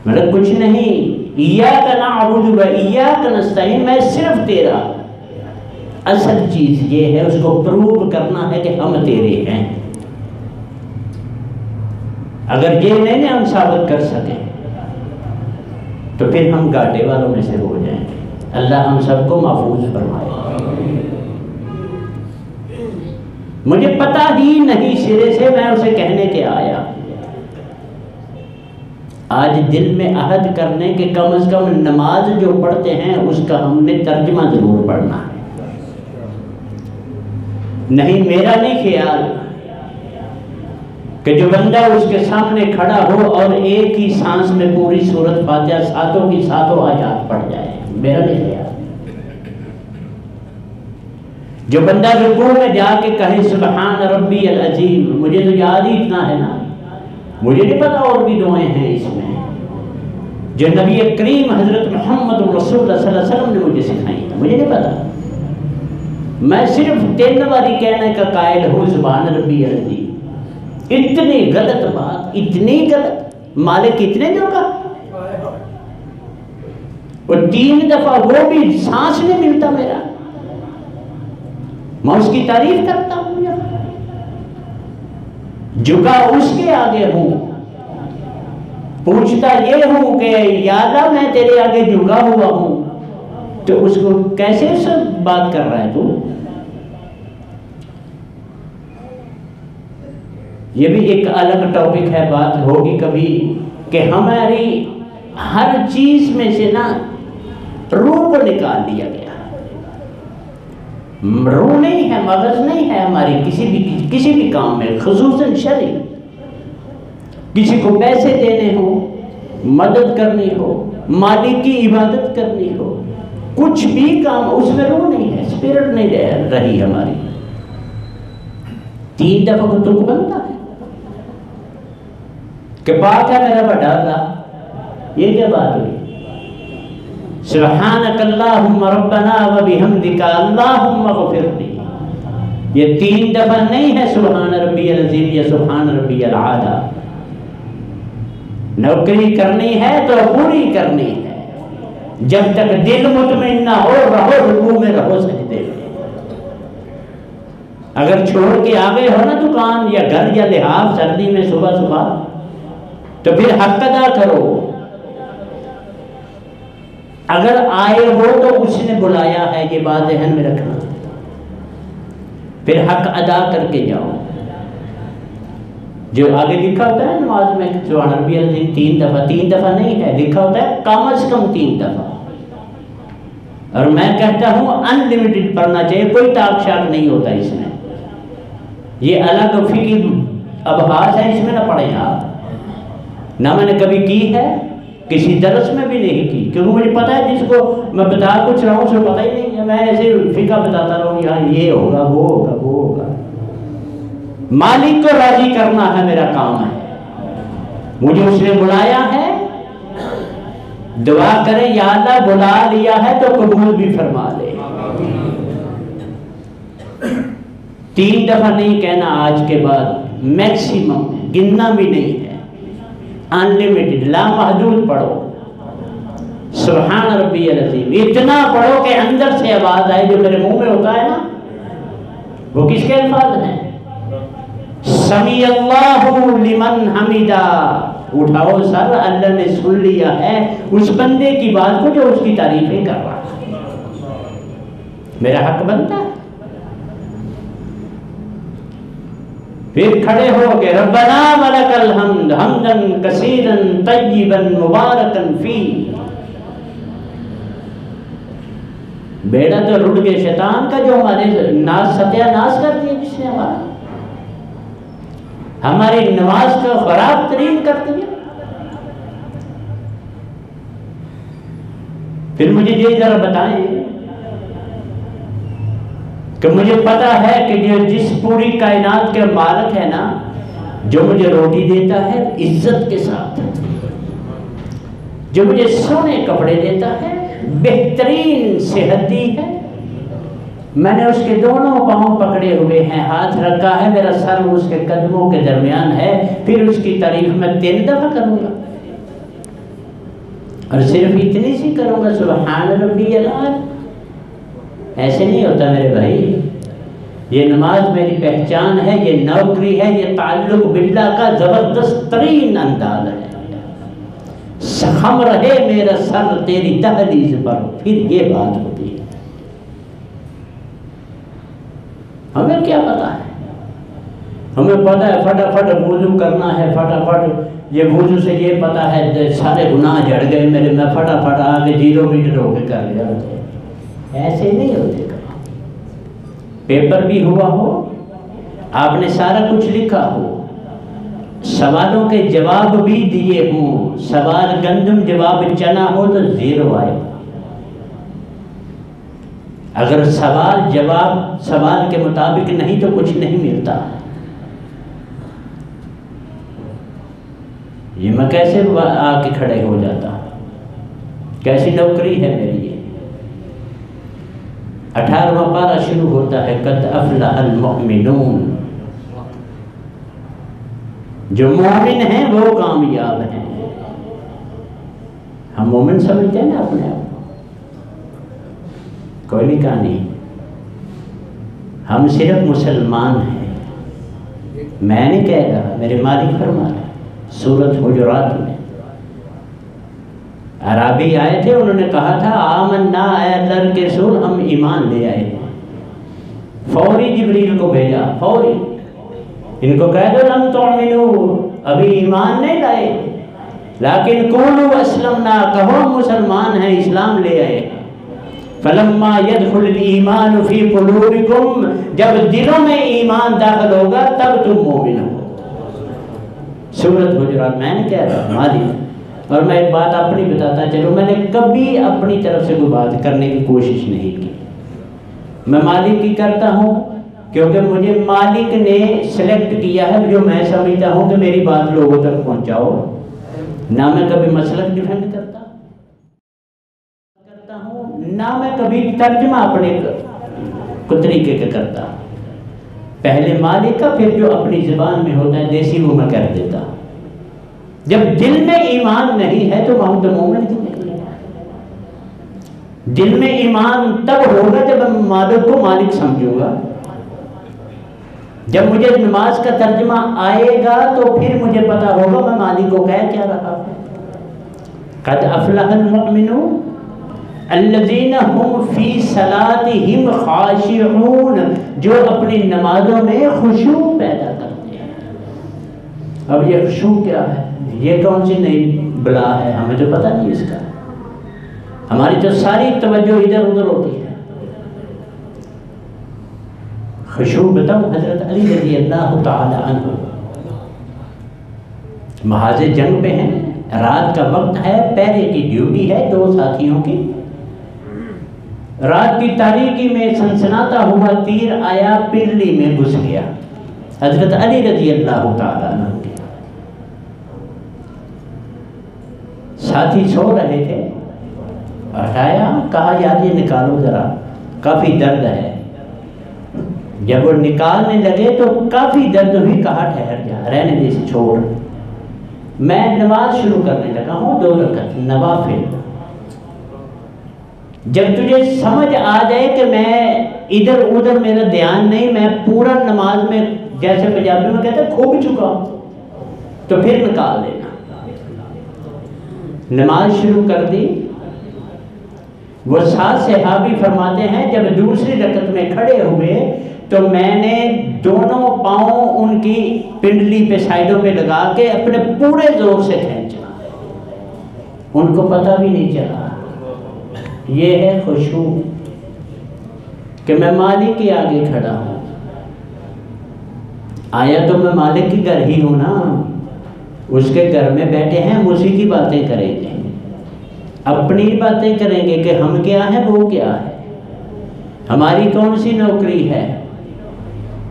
مطلب کچھ نہیں, ایاک نعبد و ایاک نستعین, میں صرف تیرا. اصل چیز یہ ہے اس کو پروو کرنا ہے کہ ہم تیرے ہیں. اگر یہ نہیں ہم ثابت کر سکیں تو پھر ہم گاٹے والوں میں سے ہو جائیں گے. اللہ ہم سب کو محفوظ فرمائے. مجھے پتا ہی نہیں سرے سے, میں اسے کہنے کے آیا. آج دل میں عہد کرنے کہ کم از کم نماز جو پڑھتے ہیں اس کا ہم نے ترجمہ ضرور پڑھنا ہے. نہیں, میرا نہیں خیال کہ جو بندہ اس کے سامنے کھڑا ہو اور ایک ہی سانس میں پوری سورۃ فاتحہ ساتوں کی ساتوں آیات پڑھ جائے, میرا نہیں خیال. جو بندہ رکوع میں جا کے کہے سبحان ربی العظیم, مجھے تو یاد ہی اتنا ہے نا, مجھے نہیں پتا اور بھی دعائیں ہیں اس میں جو نبی کریم حضرت محمد رسول اللہ صلی اللہ علیہ وسلم نے مجھے سکھائی ہیں, مجھے نہیں پتا. میں صرف 3 باری کہنے کا قائل ہوں سبحان ربی العظیم. اتنی غلط بات, اتنی غلط. مالک اتنے جو کا, اور 3 دفعہ وہ بھی سانس نہیں ملتا میرا, میں اس کی تعریف کرتا ہوں. جھکا اس کے آگے ہوں, پوچھتا یہ ہوں کہ یا اللہ میں تیرے آگے جھکا ہوا ہوں, تو اس کو کیسے سب بات کر رہا ہے تو. یہ بھی ایک الگ ٹاپک ہے, بات ہوگی کبھی, کہ ہماری ہر چیز میں سے نا روح کو نکال دیا گیا. روح نہیں ہے, مغز نہیں ہے ہماری کسی بھی کام میں, خصوصاً شرعی. کسی کو پیسے دینے ہو, مدد کرنی ہو, مالک کی عبادت کرنی ہو, کچھ بھی کام, اس میں روح نہیں ہے, اسپرٹ نہیں رہی ہماری. 3 دفعہ کو تک بنتا ہے کہ پاک ہے میرا بڑا اللہ. یہ کیا بات ہوئی؟ سبحانک اللہم ربنا و بحمدک اللہم اغفر لی. یہ 3 دفعہ نہیں ہے سبحان ربی العظیم یا سبحان ربی العالی. نوکری کرنی ہے تو پوری کرنی ہے, جب تک دل مطمئن نہ ہو رہو رکوع میں, رہو سجدے میں. اگر چھوڑ کے آگے ہو نا دکان یا گھر یا لحاظ سردی میں صبح صبح, تو پھر حق ادا کرو. اگر آئے ہو تو اس نے بلایا ہے, یہ بات ذہن میں رکھنا. پھر حق ادا کر کے جاؤ. جو آگے لکھا ہوتا ہے نماز میں سبحان ربی العظیم 3 دفعہ نہیں ہے, لکھا ہوتا ہے کم از کم 3 دفعہ. اور میں کہتا ہوں ان لمیٹڈ پڑھنا چاہیے, کوئی تاک شاک نہیں ہوتا اس میں. یہ الگ فقہی ابحاث ہے, اس میں نہ پڑھیں آپ. نہ میں نے کبھی کی ہے, کسی درس میں بھی نہیں کی, کیونکہ مجھے پتا ہے جس کو میں بتا کچھ رہا ہوں اسے پتہ ہی نہیں ہے. میں ایسے فقہ بتاتا رہا ہوں, یار یہ ہوگا وہ ہوگا وہ ہوگا. مالک کو راضی کرنا ہے میرا کام ہے. مجھے اس نے بلایا ہے, دعا کرے یا اللہ بلا لیا ہے تو قبول بھی فرما لے. 3 دفعہ نہیں کہنا آج کے بعد, میکسیمم, گننا بھی نہیں ہے, انلیمیٹڈ, لامحدود پڑھو. سبحان ربی العظیم اتنا پڑھو کہ اندر سے آواز آئے. جو میرے منہ میں ہوتا ہے نا وہ کس کے الفاظ ہیں؟ سمیع اللہ لمن حمدہ, اٹھاؤ سر، اللہ نے سن لیا ہے اس بندے کی بات کو جو اس کی تعریفیں کر رہا ہے، میرا حق بنتا ہے۔ پھر کھڑے ہو کے ربنا ولک الحمد حمدا کثیرا طیبا مبارکا فیہ، بیڑا تو رٹ گئے شیطان کا جو ہمارے ناس ستیہ ناس کر دیا، جس نے ہماری نماز کا خراب ترین کر دیا۔ پھر مجھے یہ ذرا بتائیں کہ مجھے پتا ہے کہ جس پوری کائنات کے مالک ہے نا، جو مجھے روٹی دیتا ہے عزت کے ساتھ، جو مجھے سونے کپڑے دیتا ہے، بہترین صحت دی ہے، میں نے اس کے دونوں پاؤں پکڑے ہوئے ہیں، ہاتھ رکھا ہے، میرا سر اس کے قدموں کے درمیان ہے، پھر اس کی تعریف میں 3 دفعہ کروں گا، اور صرف اتنی سی کروں گا سبحان ربی الاعلی۔ ایسے نہیں ہوتا میرے بھائی، یہ نماز میری پہچان ہے، یہ نوکری ہے، یہ تعلق باللہ کا زبردست ترین انداز ہے۔ خم رہے میرا سر تیری دہلیز پر، پھر یہ بات ہوتی ہے۔ ہمیں کیا پتا ہے؟ ہمیں پتا ہے فٹافٹ وضو کرنا ہے، فٹافٹ یہ وضو سے یہ پتا ہے سارے گناہ جڑ گئے میرے، میں فٹافٹ آگے 0 میٹر ہو کے کر لیا۔ ایسے نہیں ہوتے کام۔ پیپر بھی ہوا ہو، آپ نے سارا کچھ لکھا ہو، سوالوں کے جواب بھی دیے ہوں، سوال گندم جواب چنا ہو تو 0 آئے۔ اگر سوال جواب سوال کے مطابق نہیں تو کچھ نہیں ملتا۔ یہ میں کیسے آ کے کھڑے ہو جاتا، کیسی نوکری ہے میری یہ۔ 18واں پارہ شروع ہوتا ہے قد افلح المؤمنون، جو مومن ہیں وہ کامیاب ہیں۔ ہم مومن سمجھتے ہیں نا اپنے آپ کو، کوئی نہیں کہا نہیں، ہم صرف مسلمان ہیں۔ میں نہیں کہہ رہا، میرے مالک فرما رہے سورۃ حجرات میں۔ عربی آئے تھے، انہوں نے کہا تھا آمنا اے اللہ کے رسول، ہم ایمان لے آئے ہیں۔ فوری جبریل کو بھیجا، فوری ان کو کہہ دو لم تؤمنوا، ابھی ایمان نہیں لائے، لیکن قولوا اسلمنا، کہو مسلمان ہیں، اسلام لے آئے۔ فلما يدخل الایمان فی قلوبکم، جب دلوں میں ایمان داخل ہوگا تب تم مومن ہو۔ سورۃ حجرات میں نے کہہ رہا مالک، اور میں ایک بات اپنی بتاتا چلو، میں نے کبھی اپنی طرف سے کوئی بات کرنے کی کوشش نہیں کی، میں مالک کی کرتا ہوں، کیونکہ مجھے مالک نے سلیکٹ کیا ہے جو میں سمجھتا ہوں کہ میری بات لوگوں تک پہنچاؤ۔ نہ میں کبھی مسلک ڈیفینڈ کرتا ہوں، نہ میں کبھی ترجمہ اپنے کو طریقے کا کرتا، پہلے مالک کا، پھر جو اپنی زبان میں ہوتا ہے دیسی وہ میں کر دیتا۔ جب دل میں ایمان نہیں ہے تو ہم تو مومن ہی نہیں۔ دل میں ایمان تب ہوگا جب میں مالک کو مالک سمجھوں گا، جب مجھے نماز کا ترجمہ آئے گا تو پھر مجھے پتا ہوگا میں مالک کو کہہ کیا رہا ہوں۔ قد افلح المؤمنون الذین هم فی صلاتہم خاشعون، جو اپنی نمازوں میں خشوع پیدا کرتے ہیں۔ اب یہ خشوع کیا ہے؟ یہ کون سی نئی بلا ہے؟ ہمیں تو پتہ نہیں اس کا، ہماری تو ساری توجہ ادھر ادھر ہوتی ہے۔ خشوع بتاؤ، حضرت علی رضی اللہ تعالی عنہ محاذ جنگ پہ ہیں، رات کا وقت ہے، پہرے کی ڈیوٹی ہے 2 ساتھیوں کی، رات کی تاریکی میں سنسناتا ہوا تیر آیا، پنڈلی میں گھس گیا حضرت علی رضی اللہ تعالی عنہ کے۔ ساتھی سو رہے تھے، ہٹایا، کہا یار یہ نکالو ذرا، کافی درد ہے۔ جب وہ نکالنے لگے تو کافی درد ہوئی، کہا ٹھہر جا، رہنے دے سے چھوڑ، میں نماز شروع کرنے لگا ہوں 2 رکعت نوافل۔ جب تجھے سمجھ آ جائے کہ میں ادھر ادھر میرا دھیان نہیں، میں پورا نماز میں جیسے پنجابی میں کہتے ہیں کھوب چکا ہوں، تو پھر نکال لینا۔ نماز شروع کر دی. وہ 7 صحابی فرماتے ہیں جب دوسری رکعت میں کھڑے ہوئے تو میں نے دونوں پاؤں ان کی پنڈلی پہ سائڈوں پہ لگا کے اپنے پورے زور سے کھینچا. ان کو پتہ بھی نہیں چلا. یہ ہے خشوع کہ میں مالک کے آگے کھڑا ہوں. آیا تو میں مالک کی گھر ہی ہوں نا. اس کے گھر میں بیٹھے ہیں, ہم اسی کی باتیں کریں گے, اپنی باتیں کریں گے کہ ہم کیا ہیں وہ کیا ہے, ہماری کون سی نوکری ہے,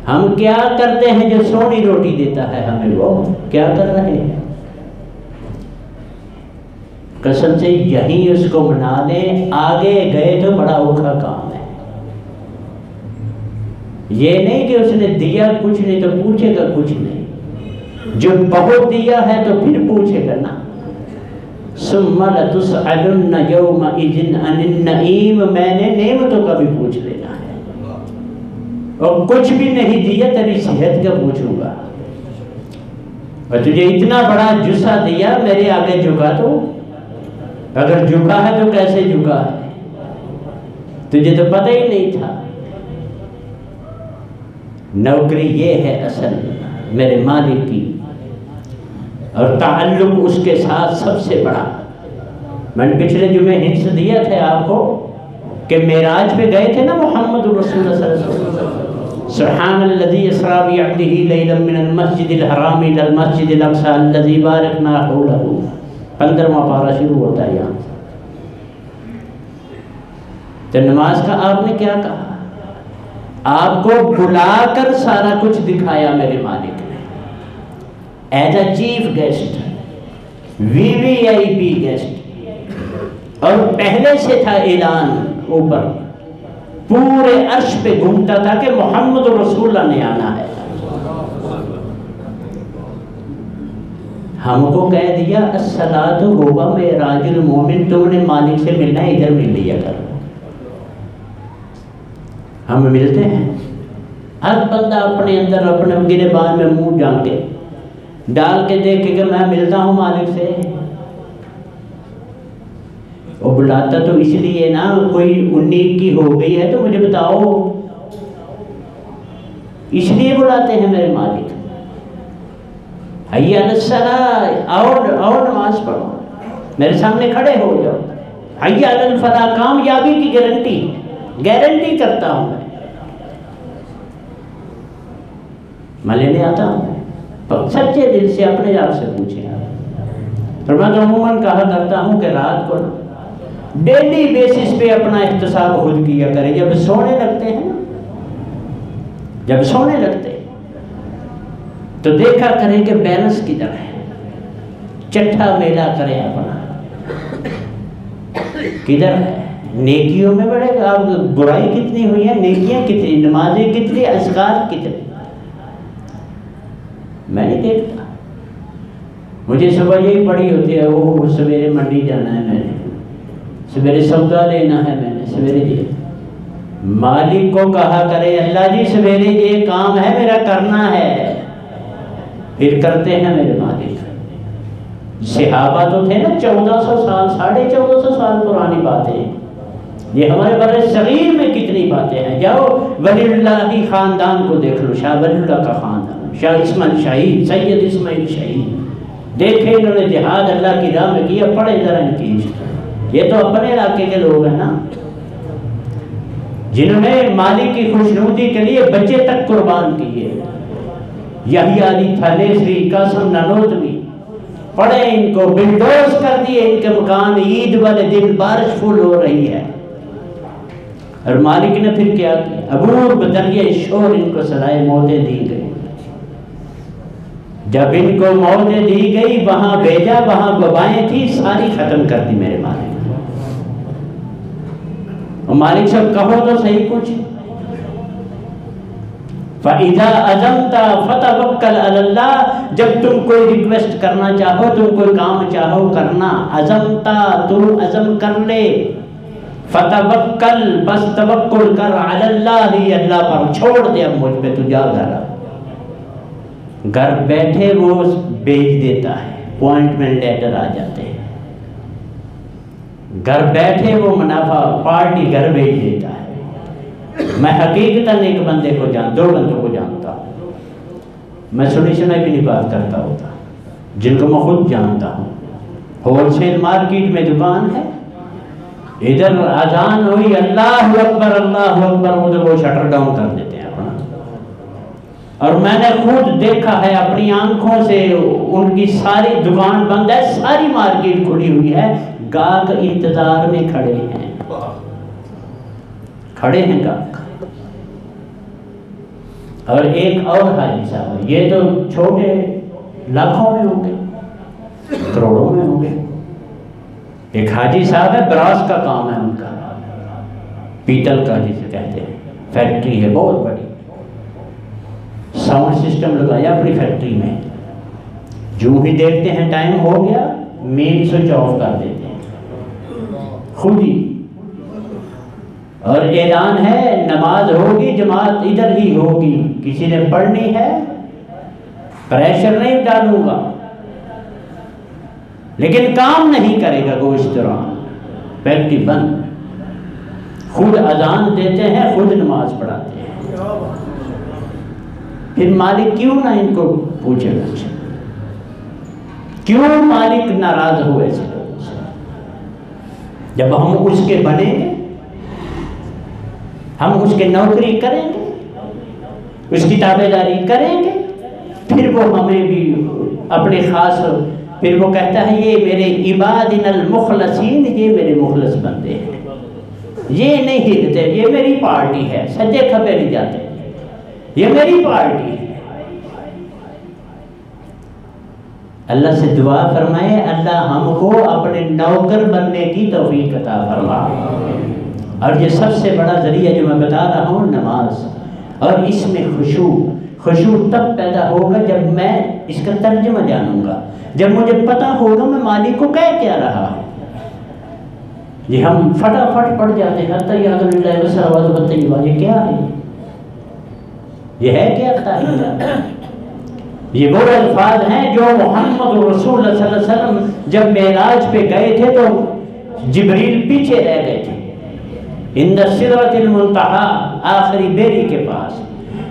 ہم کیا کرتے ہیں جو سونی روٹی دیتا ہے ہمیں, وہ کیا کر رہے ہیں. قسم سے یہی اس کو منا لیں, آگے گئے تو بڑا اوکھا کام ہے. یہ نہیں کہ اس نے دیا کچھ نہیں تو پوچھے گا کچھ نہیں. جو بہت دیا ہے تو پھر پوچھے گا نا. ثم لتسألن یومئذ عن النعیم, میں نے نعمتوں کا بھی پوچھ لینا ہے. اور کچھ بھی نہیں دیا تیری صحت کا پوچھوں گا. اور تجھے اتنا بڑا جسہ دیا, میرے آگے جھکا تو, اگر جھکا ہے تو کیسے جھکا ہے, تجھے تو پتہ ہی نہیں تھا. نوکری یہ ہے اصل میرے مالک کی, اور تعلق اس کے ساتھ سب سے بڑا. میں نے پچھلے جمعے ہنس دیا تھا آپ کو کہ معراج پہ گئے تھے نا محمد رسول اللہ صلی اللہ علیہ وسلم. سبحان الذی اسری بعبدہ لیلا من المسجد الحرام الی المسجد الاقصی الذی بارکنا حولہ. 15واں پارہ شروع ہوتا ہے یہاں. تو نماز کا آپ نے کیا کہا؟ آپ کو بلا کر سارا کچھ دکھایا میرے مالک نے, as a chief guest, VVIP guest. اور پہلے سے تھا اعلان اوپر, پورے عرش پہ گھومتا تھا کہ محمد رسول اللہ نے آنا ہے. ہم کو کہہ دیا الصلاۃ هو معراج المومن, تم نے مالک سے ملنا ہے, ادھر مل لیا کر. ہم ملتے ہیں, ہر بندہ اپنے اندر اپنے گریبان میں منہ جانتے ڈال کے دیکھے کہ میں ملتا ہوں مالک سے. وہ بلاتا تو اس لیے نا, کوئی 19 کی ہو گئی ہے تو مجھے بتاؤ, اس لیے بلاتے ہیں میرے مالک. حی علی الصلاۃ, آؤ نماز پڑھو, میرے سامنے کھڑے ہو جاؤ. حی علی الفلاح, کامیابی کی گارنٹی کرتا ہوں میں لینے آتا ہوں. سچے دل سے اپنے آپ سے پوچھیں. اور میں تو عموماً کہا کرتا ہوں کہ رات کو ڈیلی بیسس پہ اپنا احتساب خود کیا کریں. جب سونے لگتے ہیں, جب سونے لگتے تو دیکھا کریں کہ بیلنس کدھر ہے, چٹھا میلا کریں اپنا کدھر ہے. نیکیوں میں بڑھے گا, آپ برائی کتنی ہوئی ہے, نیکیاں کتنی, نمازیں کتنی, اذکار کتنے. میں نہیں دیکھتا. مجھے صبح یہی پڑی ہوتی ہے, وہ سویرے منڈی جانا ہے, میں نے سویرے سودا لینا ہے, میں نے سویرے دیا. مالک کو کہا کرے اللہ جی سویرے یہ کام ہے میرا کرنا ہے, پھر کرتے ہیں میرے مالک. صحابہ تو تھے نا 1400 سال, 1450 سال پرانی باتیں. یہ ہمارے بر صغیر میں کتنی باتیں ہیں. جاؤ ولی اللہ کی خاندان کو دیکھ لو, شاہ ولی اللہ کا خاندان, شاہ اسماعیل شہید, سید اسماعیل شہید, دیکھیں انہوں نے جہاد اللہ کی راہ میں کیا. پڑھے ذرا ان کی, یہ تو اپنے علاقے کے لوگ ہیں نا, جنہوں نے مالک کی خوشنودی کے لیے بچے تک قربان کیے. یحییٰ علی تھانیسری, قاسم نانوتوی, پڑھے ان کو, بلڈوز کر دیے ان کے مکان. عید والے دن بارش پھول ہو رہی ہے, اور مالک نے پھر کیا کیا, عبور بدریہ شور ان کو سزائے موتیں دی گئی. جب ان کو موتیں دی گئی وہاں بھیجا, وہاں وبائیں تھی, ساری ختم کر دی میرے مالک. اور مالک صاحب کہو تو صحیح کچھ. فَإِذَا عَزَمْتَ فَتَوَكَّلْ عَلَى اللَّهِ, جب تم کوئی ریکویسٹ کرنا چاہو, تم کوئی کام چاہو کرنا, عزمتا, تم عزم کر لے. فَتَوَكَّلْ, بس توکل کر, عَلَى اللَّهِ, اللہ پر چھوڑ دے اب مجھ پہ, تو جا گھر بیٹھے وہ بھیج دیتا ہے, اپوائنٹمنٹ لیٹر آ جاتے ہیں. گھر بیٹھے وہ منافع پارٹی گھر بھیج دیتا ہے۔ میں حقیقتاً ایک بندے کو دو بندوں کو جانتا ہوں، میں سنی سنائی بھی نہیں بات کرتا ہوتا، جن کو میں خود جانتا ہوں۔ ہول سیل مارکیٹ میں دکان ہے، ادھر اذان ہوئی اللہ اکبر ادھر وہ شٹر ڈاؤن کر دیتے ہیں اپنا۔ اور میں نے خود دیکھا ہے اپنی آنکھوں سے، ان کی ساری دکان بند ہے، ساری مارکیٹ کھلی ہوئی ہے، گاہک انتظار میں کھڑے ہیں گاہک۔ اور ایک اور حاجی صاحب، یہ تو چھوٹے لاکھوں میں ہوں گے، کروڑوں میں ہوں گے۔ ایک حاجی صاحب ہے، براس کا کام ہے ان کا، پیتل کا جسے کہتے ہیں، فیکٹری ہے بہت بڑی، ساؤنڈ سسٹم لگایا اپنی فیکٹری میں، جو ہی دیکھتے ہیں ٹائم ہو گیا مین سوئچ آف کر دیتے ہیں خود ہی۔ اور اعلان ہے نماز ہوگی، جماعت ادھر ہی ہوگی، کسی نے پڑھنی ہے، پریشر نہیں ڈالوں گا، لیکن کام نہیں کرے گا وہ اس طرح، فیکٹری بند۔ خود اذان دیتے ہیں، خود نماز پڑھاتے ہیں۔ پھر مالک کیوں نہ ان کو پوچھے گا، کیوں مالک ناراض ہوئے سے؟ جب ہم اس کے بنیں گے، ہم اس کے نوکری کریں گے، اس کی تابعداری کریں گے، پھر وہ ہمیں بھی اپنے خاص، پھر وہ کہتا ہے یہ میرے عبادنا المخلصین، یہ میرے مخلص بندے ہیں، یہ نہیں ہلتے، یہ میری پارٹی ہے، سجے کھبے نہیں جاتے، یہ میری پارٹی ہے۔ اللہ سے دعا فرمائے اللہ ہم کو اپنے نوکر بننے کی توفیق عطا فرما۔ اور یہ سب سے بڑا ذریعہ جو میں بتا رہا ہوں نماز، اور اس میں خشوع تب پیدا ہوگا جب میں اس کا ترجمہ جانوں گا، جب مجھے پتا ہوگا میں مالک کو کہہ کیا رہا ہوں۔ یہ ہم فٹافٹ پڑھ جاتے ہیں تحیات للہ والصلوات والطیبات، یہ کیا ہے؟ یہ ہے کیا تحیات؟ یہ وہ الفاظ ہیں جو محمد رسول اللہ صلی اللہ علیہ وسلم جب معراج پہ گئے تھے تو جبریل پیچھے رہ گئے تھے، عند سدرۃ المنتہا، آخری بیری کے پاس۔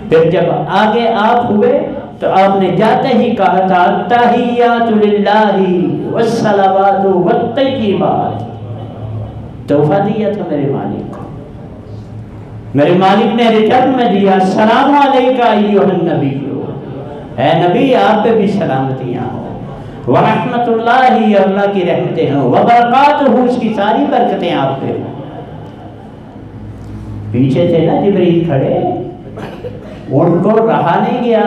پھر جب آگے آپ ہوئے تو آپ نے جاتے ہی کہا تھا التحیات للہ والصلوات والطیبات۔ تحفہ دیا تھا میرے مالک کو، میرے مالک نے ریٹرن میں دیا السلام علیکہ ایھا النبی، اے نبی آپ پہ بھی سلامتیاں ہوں، ورحمت اللہ، اللہ کی رحمتیں ہوں، وبرکاتہ، اس کی ساری برکتیں آپ پہ ہوں۔ پیچھے تھے نا جبریل کھڑے، ان کو رہا نہیں گیا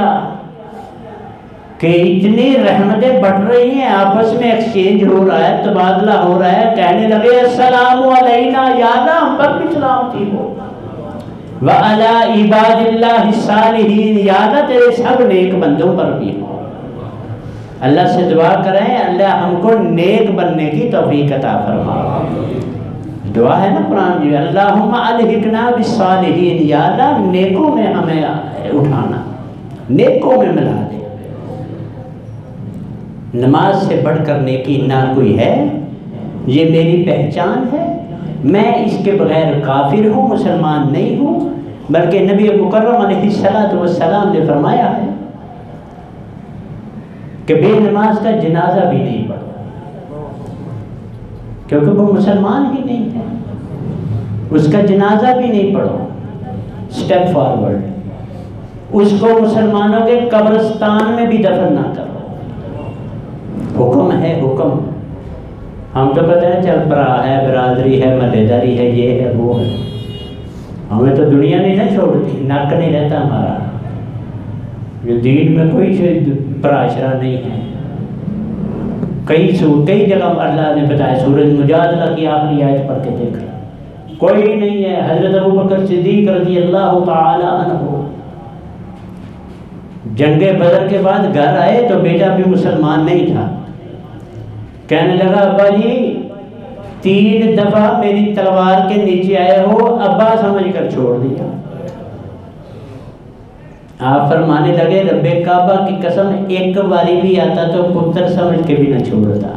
کہ اتنی رحمتیں بڑھ رہی ہیں، آپس میں ایکسچینج ہو رہا ہے، تبادلہ ہو رہا ہے، کہنے لگے السلام علینا، یا اللہ ہم پر بھی سلامتی ہو، وَعَلَىٰ عِبَادِ اللَّهِ الصَّالِحِينَ، یا اللہ تیرے سب نیک بندوں پر بھی ہو۔ اللہ سے دعا کریں اللہ ہم کو نیک بننے کی توفیق عطا فرما۔ دعا ہے نا قرآن جی، اللہم الحقنا بالصالحین، یا اللہ نیکوں میں ہمیں اٹھانا، نیکوں میں ملا دے۔ نماز سے بڑھ کر نیکی نہ کوئی ہے، یہ میری پہچان ہے، میں اس کے بغیر کافر ہوں، مسلمان نہیں ہوں، بلکہ نبی مکرم علیہ السلام نے فرمایا ہے کہ بے نماز کا جنازہ بھی نہیں پڑھا، کیونکہ وہ مسلمان ہی نہیں ہے، اس کا جنازہ بھی نہیں پڑھو، سٹیپ فارورڈ، اس کو مسلمانوں کے قبرستان میں بھی دفن نہ کرو۔ حکم ہے حکم، ہم تو کہتے ہیں چل برا ہے، برادری ہے، محلے داری ہے، یہ ہے وہ ہے، ہمیں تو دنیا نہیں نہ چھوڑتی، نک نہیں رہتا ہمارا، یہ دین میں کوئی پراشرا نہیں ہے۔ کئی جگہ اللہ نے بتایا، سورۃ مجادلہ کی آخری آیت پڑھ کے دیکھ لیں، کوئی نہیں ہے۔ حضرت ابوبکر صدیق رضی اللہ تعالی عنہ جنگ بدر کے بعد گھر آئے تو بیٹا بھی مسلمان نہیں تھا، کہنے لگا ابا جی 3 دفعہ میری تلوار کے نیچے آئے ہو، ابا سمجھ کر چھوڑ دیا۔ آپ فرمانے لگے رب کعبہ کی قسم ایک باری بھی آتا تو پتر سمجھ کے بھی نہ چھوڑتا،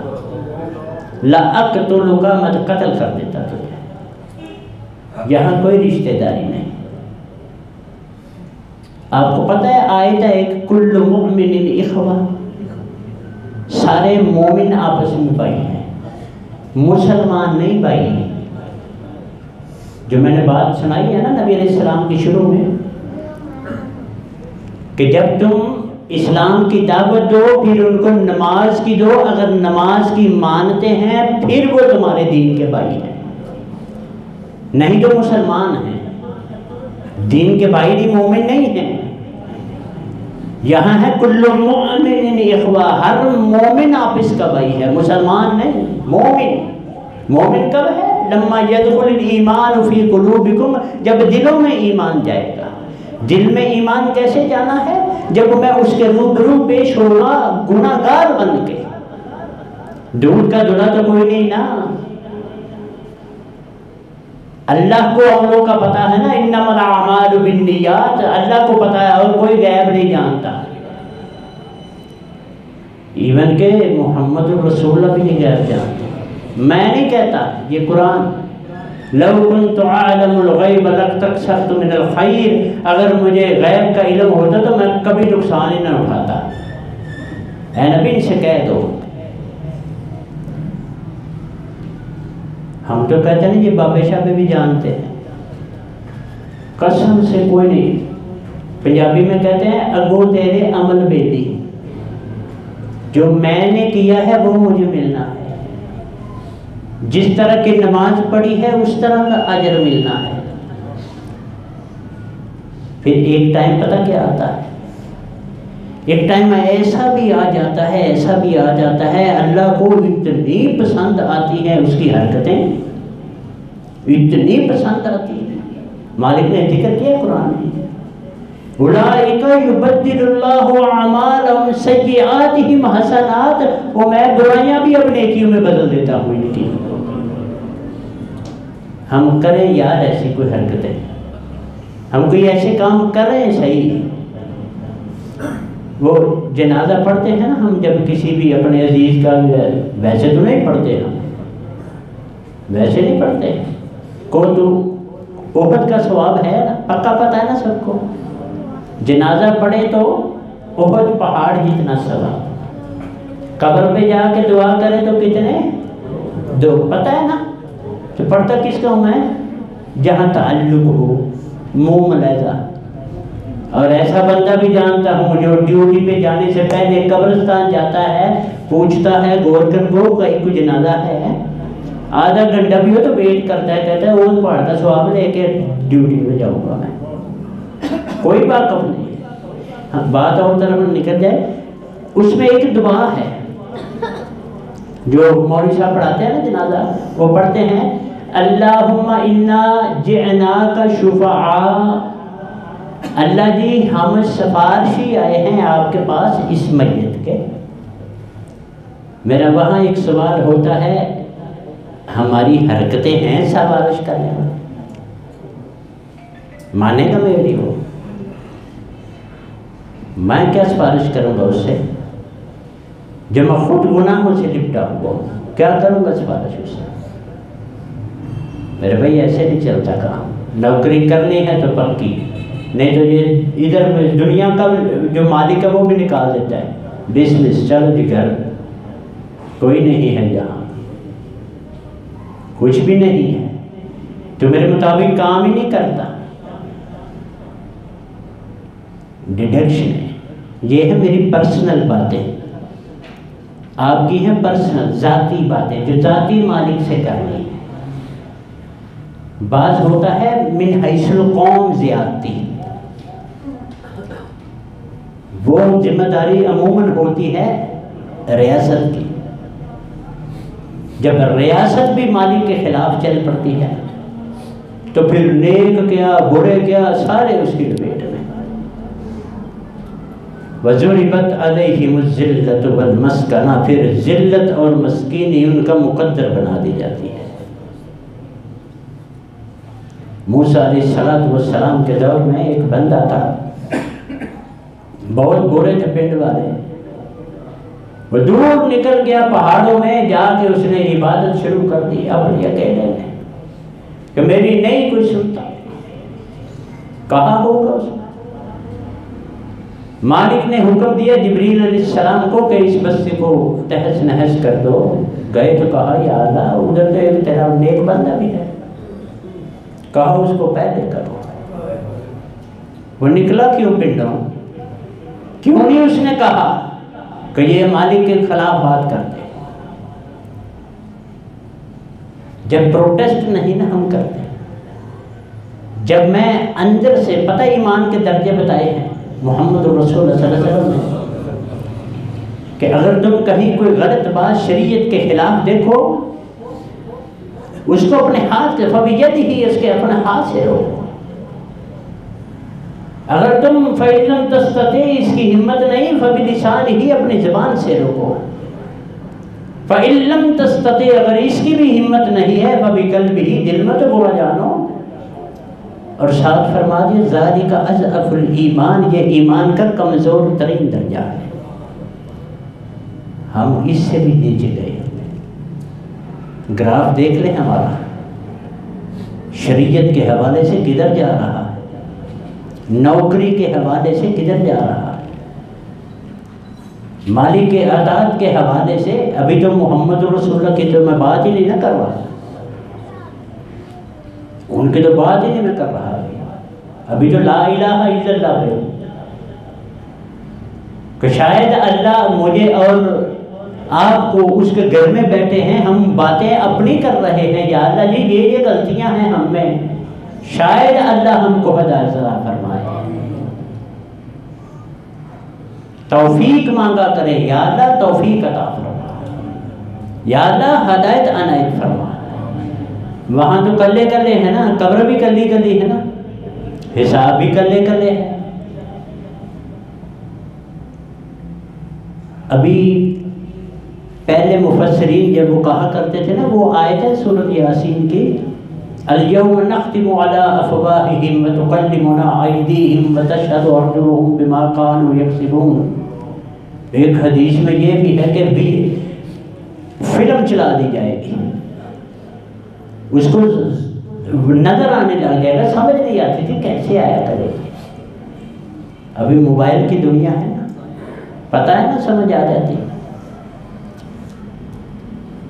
لَأَقْتُلُكَ، میں قتل کر دیتا تجھے۔ یہاں کوئی رشتہ داری نہیں۔ آپ کو پتہ ہے آیت ہے ایک کل مؤمن اخوہ، سارے مومن آپس میں بھائی ہیں، مسلمان نہیں بھائی ہیں۔ جو میں نے بات سنائی ہے نا نبی علیہ السلام کی شروع میں کہ جب تم اسلام کی دعوت دو پھر ان کو نماز کی دو، اگر نماز کی مانتے ہیں پھر وہ تمہارے دین کے بھائی ہیں، نہیں تو مسلمان ہیں، دین کے بھائی نہیں، مومن نہیں ہیں۔ یہاں ہے کل مؤمن اخوہ، ہر مومن آپس کا بھائی ہے، مسلمان نہیں، مومن۔ مومن کب ہے؟ لما يدخل الایمان فی قلوبکم، جب دلوں میں ایمان جائے گا۔ دل میں ایمان کیسے جانا ہے؟ جب میں اس کے روبرو پیش ہوگا گناہ گار بن کے۔ دودھ کا دھلا تو کوئی نہیں نا، اللہ کو عملوں کا پتہ ہے نا، انما الاعمال بالنیات، اللہ کو پتہ ہے اور کوئی غیب نہیں جانتا۔ ایون کہ محمد رسول اللہ بھی نہیں غیب جانتے۔ میں نہیں کہتا، یہ قرآن، لو كنت اعلم الغیب لاستكثرت من الخیر، اگر مجھے غیب کا علم ہوتا تو میں کبھی نقصان ہی نہ اٹھاتا۔ اے نبی ان سے کہہ دو۔ ہم تو کہتے ہیں یہ بابے شابے بھی جانتے ہیں، قسم سے کوئی نہیں۔ پنجابی میں کہتے ہیں اگو تیرے عمل بیٹی، جو میں نے کیا ہے وہ مجھے ملنا ہے، جس طرح کی نماز پڑھی ہے اس طرح کا اجر ملنا ہے۔ پھر ایک ٹائم پتہ کیا آتا ہے؟ ایک ٹائم ایسا بھی آ جاتا ہے، ایسا بھی آ جاتا ہے، اللہ کو اتنی پسند آتی ہیں اس کی حرکتیں، اتنی پسند آتی ہیں۔ مالک نے ذکر کیا قرآن میں، اولئک یبدل اللہ اعمالہم سیئاتہم حسنات، وہ میں برائیاں بھی اپنے نیکیوں میں بدل دیتا ہوں ان کی۔ ہم کریں یار ایسی کوئی حرکتیں، ہم کوئی ایسے کام کر رہے ہیں صحیح۔ وہ جنازہ پڑھتے ہیں نا ہم جب کسی بھی اپنے عزیز کا، ویسے تو نہیں پڑھتے، ہم ویسے نہیں پڑھتے، کو تو احد کا ثواب ہے نا، پکا پتہ ہے نا سب کو۔ جنازہ پڑھے تو احد پہاڑ جتنا ثواب، قبر پہ جا کے دعا کرے تو کتنے؟ دو، پتہ ہے نا۔ تو پڑھتا کس کا ہوں میں؟ جہاں تعلق ہو، منہ ملیزہ۔ اور ایسا بندہ بھی جانتا ہوں جو ڈیوٹی پہ جانے سے پہلے قبرستان جاتا ہے، پوچھتا ہے گورکن کو کہیں کوئی جنازہ ہے، آدھا گھنٹہ بھی ہو تو ویٹ کرتا ہے، کہتا ہے وہ پہاڑ کا ثواب لے کے ڈیوٹی پہ جاؤں گا میں۔ کوئی واقف نہیں۔ بات اور طرف نکل جائے، اس میں ایک دعا ہے جو مولوی صاحب پڑھاتے ہیں نا جنازہ، وہ پڑھتے ہیں اللہم انا جئناک شفعاء، اللہ جی ہم سفارشی آئے ہیں آپ کے پاس اس میت کے۔ میرا وہاں ایک سوال ہوتا ہے، ہماری حرکتیں ہیں سفارش کرنے میں؟ مانے گا میری وہ؟ میں کیا سفارش کروں گا اس سے جو میں خود گناہوں سے لپٹا ہوا ہوں؟ کیا کروں گا سفارش اس سے؟ میرے بھائی ایسے نہیں چلتا کام۔ نوکری کرنی ہے تو پکی، نہیں تو یہ ادھر دنیا کا جو مالک ہے وہ بھی نکال دیتا ہے، بزنس چل جی گھر، کوئی نہیں ہے یہاں، کچھ بھی نہیں ہے، تو میرے مطابق کام ہی نہیں کرتا۔ ڈیڈکشن ہے، یہ ہے میری پرسنل باتیں، آپ کی ہیں پرسنل ذاتی باتیں جو ذاتی مالک سے کرنی ہے۔ بعض ہوتا ہے من حیث القوم زیادتی، وہ ذمہ داری عموماً ہوتی ہے ریاست کی، جب ریاست بھی مالک کے خلاف چل پڑتی ہے تو پھر نیک کیا برے کیا سارے اس کی لپیٹ میں۔ وَضُرِبَتْ عَلَيْهِمُ الذِّلَّةُ وَالْمَسْكَنَةُ، پھر ذلت اور مسکینی ان کا مقدر بنا دی جاتی ہے۔ موسیٰ علیہ السلام کے دور میں ایک بندہ تھا، بہت برے تھے پنڈ والے، وہ دور نکل گیا پہاڑوں میں، جا کے اس نے عبادت شروع کر دی اپنے اکیلے میں کہ میری نہیں کوئی سنتا. کہاں ہوگا اس نے؟ مالک نے حکم دیا جبریل علیہ السلام کو کہ اس بستی کو تہس نہس کر دو. گئے تو کہا یا اللہ ادھر تو ایک تیرا نیک بندہ بھی ہے، کہا اس کو پہلے کرو. وہ نکلا کیوں پنڈوں؟ کیوں نہیں اس نے کہا کہ یہ مالک کے خلاف بات کرتے؟ جب پروٹیسٹ نہیں نا ہم کرتے، جب میں اندر سے پتہ ایمان کے درجے بتائے ہیں محمد رسول اللہ صلی اللہ علیہ وسلم نے کہ اگر تم کہیں کوئی غلط بات شریعت کے خلاف دیکھو اس کو اپنے ہاتھ سے فَبِيَدِهِ اس کے اپنے ہاتھ سے روکو. اگر تم فَإِن لَمْ تَسْتَطِعْ اس کی ہمت نہیں فَبِلِسَانِهِ اپنی زبان سے روکو. فَإِن لَمْ تَسْتَطِعْ اگر اس کی بھی ہمت نہیں ہے فَبِقَلْبِهِ دل میں تو برا جانو. اور ساتھ فرما دیا ذَلِكَ أَضْعَفُ الْإِيمَانِ یہ ایمان کا کمزور ترین درجہ ہے. ہم اس سے بھی نیچے گئے. گراف دیکھ لیں ہمارا شریعت کے حوالے سے کدھر جا رہا ہے، نوکری کے حوالے سے کدھر جا رہا ہے، مالک کے اطاعت کے حوالے سے. ابھی تو محمد رسول اللہ کی تو میں بات ہی نہیں نہ کر رہا، ان کی تو بات ہی نہیں میں کر رہا. ابھی تو لا الہ الا اللہ ہے کہ شاید اللہ مجھے اور آپ کو اس کے گھر میں بیٹھے ہیں، ہم باتیں اپنی کر رہے ہیں، یا اللہ جی یہ غلطیاں ہیں ہم میں، شاید اللہ ہم کو ہدایت عطا فرمائے. توفیق مانگا کرے یا اللہ توفیق عطا فرما، یا اللہ ہدایت عنایت فرما. وہاں تو کلے کلے ہیں نا، قبر بھی کلی کلی ہے نا، حساب بھی کلے کلے ہے. ابھی پہلے مفسرین جب وہ کہا کرتے تھے نا، وہ آیت ہے سورۃ یاسین کی اليوم نختم على افواههم وتكلمنا ايديهم وتشهد ارجلهم بما كانوا يكسبون. ایک حدیث میں یہ بھی ہے کہ بھی فلم چلا دی جائے گی، اس کو نظر آنے لگ جائے گا، سمجھ نہیں آتی تھی کیسے آیا کرے. ابھی موبائل کی دنیا ہے نا، پتہ ہے نا، سمجھ آ جاتی.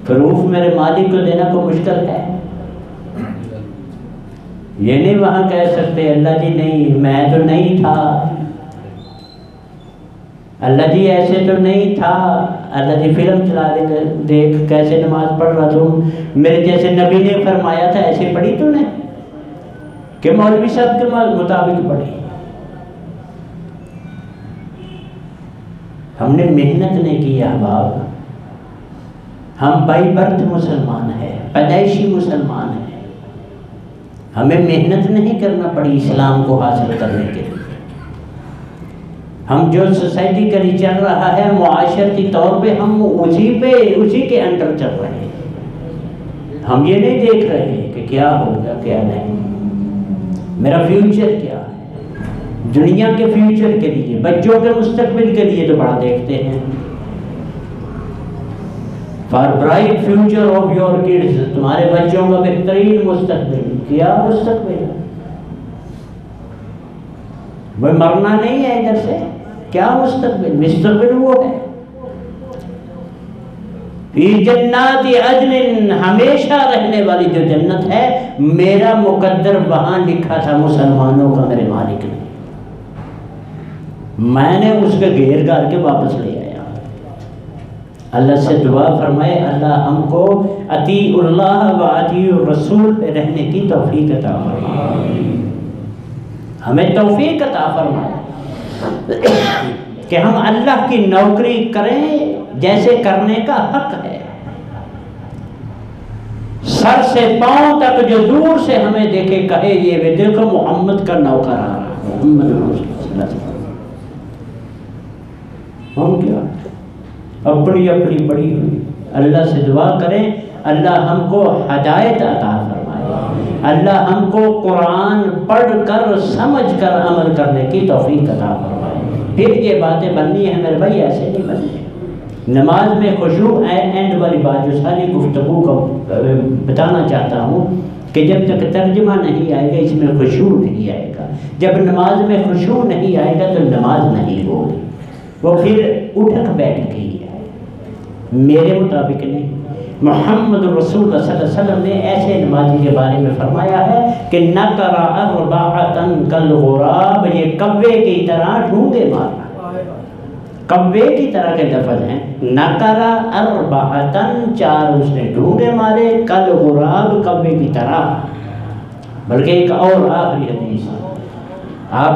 پروف میرے مالک کو دینا کو مشکل ہے. یہ نہیں وہاں کہہ سکتے اللہ جی نہیں میں تو نہیں تھا، اللہ جی ایسے تو نہیں تھا، اللہ جی فلم چلا دے دیکھ کیسے نماز پڑھ رہا تم، میرے جیسے نبی نے فرمایا تھا ایسے پڑھی تو نے کہ مولوی صاحب کے مطابق پڑھی. ہم نے محنت نہیں کی احباب. ہم بائی برتھ مسلمان ہیں، پیدائشی مسلمان ہیں. ہمیں محنت نہیں کرنا پڑی اسلام کو حاصل کرنے کے لیے. ہم جو سوسائٹی کا چل رہا ہے معاشرتی طور پہ ہم اسی کے انڈر چل رہے ہیں. ہم یہ نہیں دیکھ رہے کہ کیا ہوگا کیا نہیں، میرا فیوچر کیا ہے. دنیا کے فیوچر کے لیے، بچوں کے مستقبل کے لیے تو بڑا دیکھتے ہیں. For bright future of your kids, تمہارے بچوں کا بہترین مستقبل. کیا مستقبل؟ وہ مرنا نہیں ہے ادھر سے. کیا مستقبل؟ مستقبل وہ ہے فی جنات عدن، ہمیشہ رہنے والی جو جنت ہے. میرا مقدر وہاں لکھا تھا مسلمانوں کا میرے مالک نے، میں نے اس کے گھیر گھر کے واپس لے آیا. اللہ سے دعا فرمائے اللہ ہم کو اطیع اللہ و اطیع الرسول پہ رہنے کی توفیق عطا فرمائے. ہمیں توفیق عطا فرمائے کہ ہم اللہ کی نوکری کریں جیسے کرنے کا حق ہے. سر سے پاؤں تک جو دور سے ہمیں دیکھے کہے یہ دیکھو محمد کا نوکر آ رہا ہے، محمد رسول اللہ. ہم کیا اپنی اپنی بڑی ہوئی. اللہ سے دعا کریں اللہ ہم کو ہدایت عطا فرمائے، اللہ ہم کو قرآن پڑھ کر سمجھ کر عمل کرنے کی توفیق عطا فرمائے. پھر یہ باتیں بننی ہیں میرے بھائی، ایسے نہیں بننی. نماز میں خشوع اینڈ والی بات جو ساری گفتگو کو بتانا چاہتا ہوں کہ جب تک ترجمہ نہیں آئے گا اس میں خشوع نہیں آئے گا. جب نماز میں خشوع نہیں آئے گا تو نماز نہیں ہوگی، وہ پھر اٹھک بیٹھ گئی ہے. میرے مطابق نہیں، محمد رسول اللہ صلی اللہ علیہ وسلم نے ایسے نمازی کے بارے میں فرمایا ہے کہ نَقَرَ أَرْبَعَةً كَالْغُرَابِ، یہ کوے کی طرح ڈھونگے مارنا. کوے کی طرح کے لفظ ہیں. نَقَرَ أَرْبَعَةً، 4 اس نے ڈھونگے مارے، كَالْغُرَابِ کوے کی طرح. بلکہ ایک اور آخری حدیث، آپ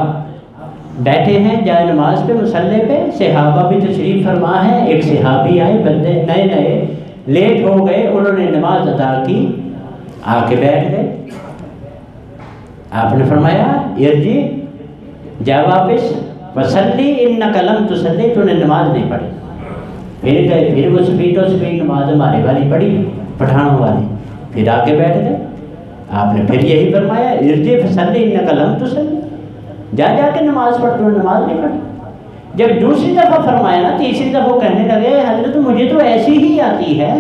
بیٹھے ہیں جائے نماز پہ مصلی پہ، صحابہ بھی تشریف فرما ہے. ایک صحابی آئے، بندے نئے لیٹ ہو گئے، انہوں نے نماز ادا کی، آ کے بیٹھ گئے. آپ نے فرمایا ارجع، جا واپس، وصلی انک لم تصلی، تو نے نماز نہیں پڑھی. پھر گئے، پھر وہ سپیڈ نماز ہمارے والی پڑھی، پٹھانوں والی، پھر آ کے بیٹھ گئے. آپ نے پھر یہی فرمایا ارجع فصلی انک لم تصلی، جا کے نماز پڑھ، تو نماز نہیں پڑھی. جب دوسری دفعہ فرمایا نا، تیسری دفعہ کہنے لگے حضرت مجھے تو ایسی ہی آتی ہے.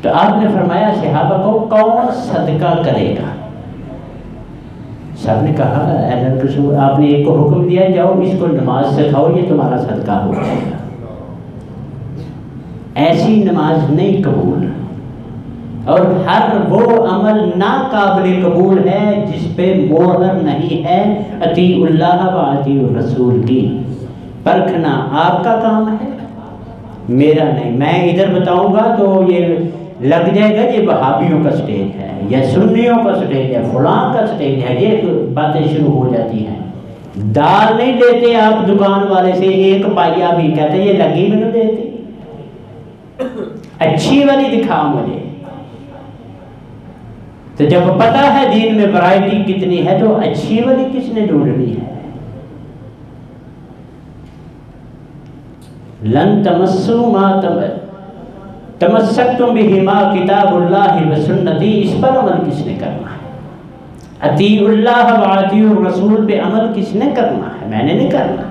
تو آپ نے فرمایا صحابہ کو کون صدقہ کرے گا؟ سب نے کہا اللہ کے رسول، آپ نے ایک کو حکم دیا جاؤ اس کو نماز سکھاؤ، یہ تمہارا صدقہ ہو جائے گا. ایسی نماز نہیں قبول، اور ہر وہ عمل ناقابل قبول ہے جس پہ مہر نہیں ہے اطیع اللہ و اطیع الرسول کی. پرکھنا آپ کا کام ہے، میرا نہیں. میں ادھر بتاؤں گا تو یہ لگ جائے گا یہ وہابیوں کا سٹیج ہے یا سنیوں کا سٹیج ہے، فلاں کا سٹیج ہے، یہ باتیں شروع ہو جاتی ہیں. دال نہیں لیتے آپ دکان والے سے، ایک پائیا بھی کہتے یہ لگی میں نہیں دیتی، اچھی والی دکھا مجھے. تو جب پتہ ہے دین میں ورائٹی کتنی ہے تو اچھی والی کس نے ڈھونڈنی ہے؟ لن تمسوا ما تمسکتم بہما کتاب اللہ و سنتی، اس پر عمل کس نے کرنا ہے؟ اطیع اللہ و اطیع الرسول پہ عمل کس نے کرنا ہے؟ میں نے نہیں کرنا،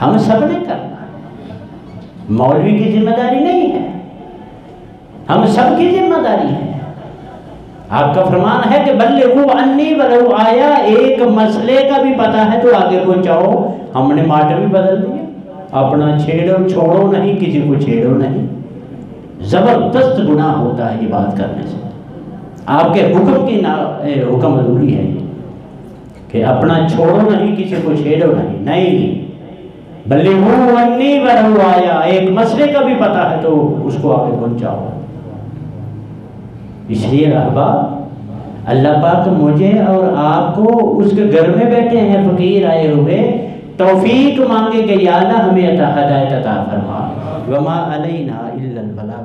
ہم سب نے کرنا ہے. مولوی کی ذمہ داری نہیں ہے، ہم سب کی ذمہ داری ہے. آپ کا فرمان ہے کہ بلغوا عنی ولو آیا، ایک مسئلے کا بھی پتہ ہے تو آگے پہنچاؤ. ہم نے ماڈل بھی بدل دیا، اپنا چھوڑو نہیں، کسی کو چھیڑو نہیں. زبردست گناہ ہوتا ہے یہ بات کرنے سے. آپ کے حکم کی حکم ادھوری ہے کہ اپنا چھوڑو نہیں، کسی کو چھیڑو نہیں. نہیں، بلغوا عنی ولو آیا، ایک مسئلے کا بھی پتہ ہے تو اس کو آگے پہنچاؤ. اس لیے احباب، اللہ پاک مجھے اور آپ کو اس کے گھر میں بیٹھے ہیں فقیر آئے ہوئے، توفیق مانگے کہ یا اللہ ہمیں ہدایت عطا فرما. وما علینا الا البلاغ.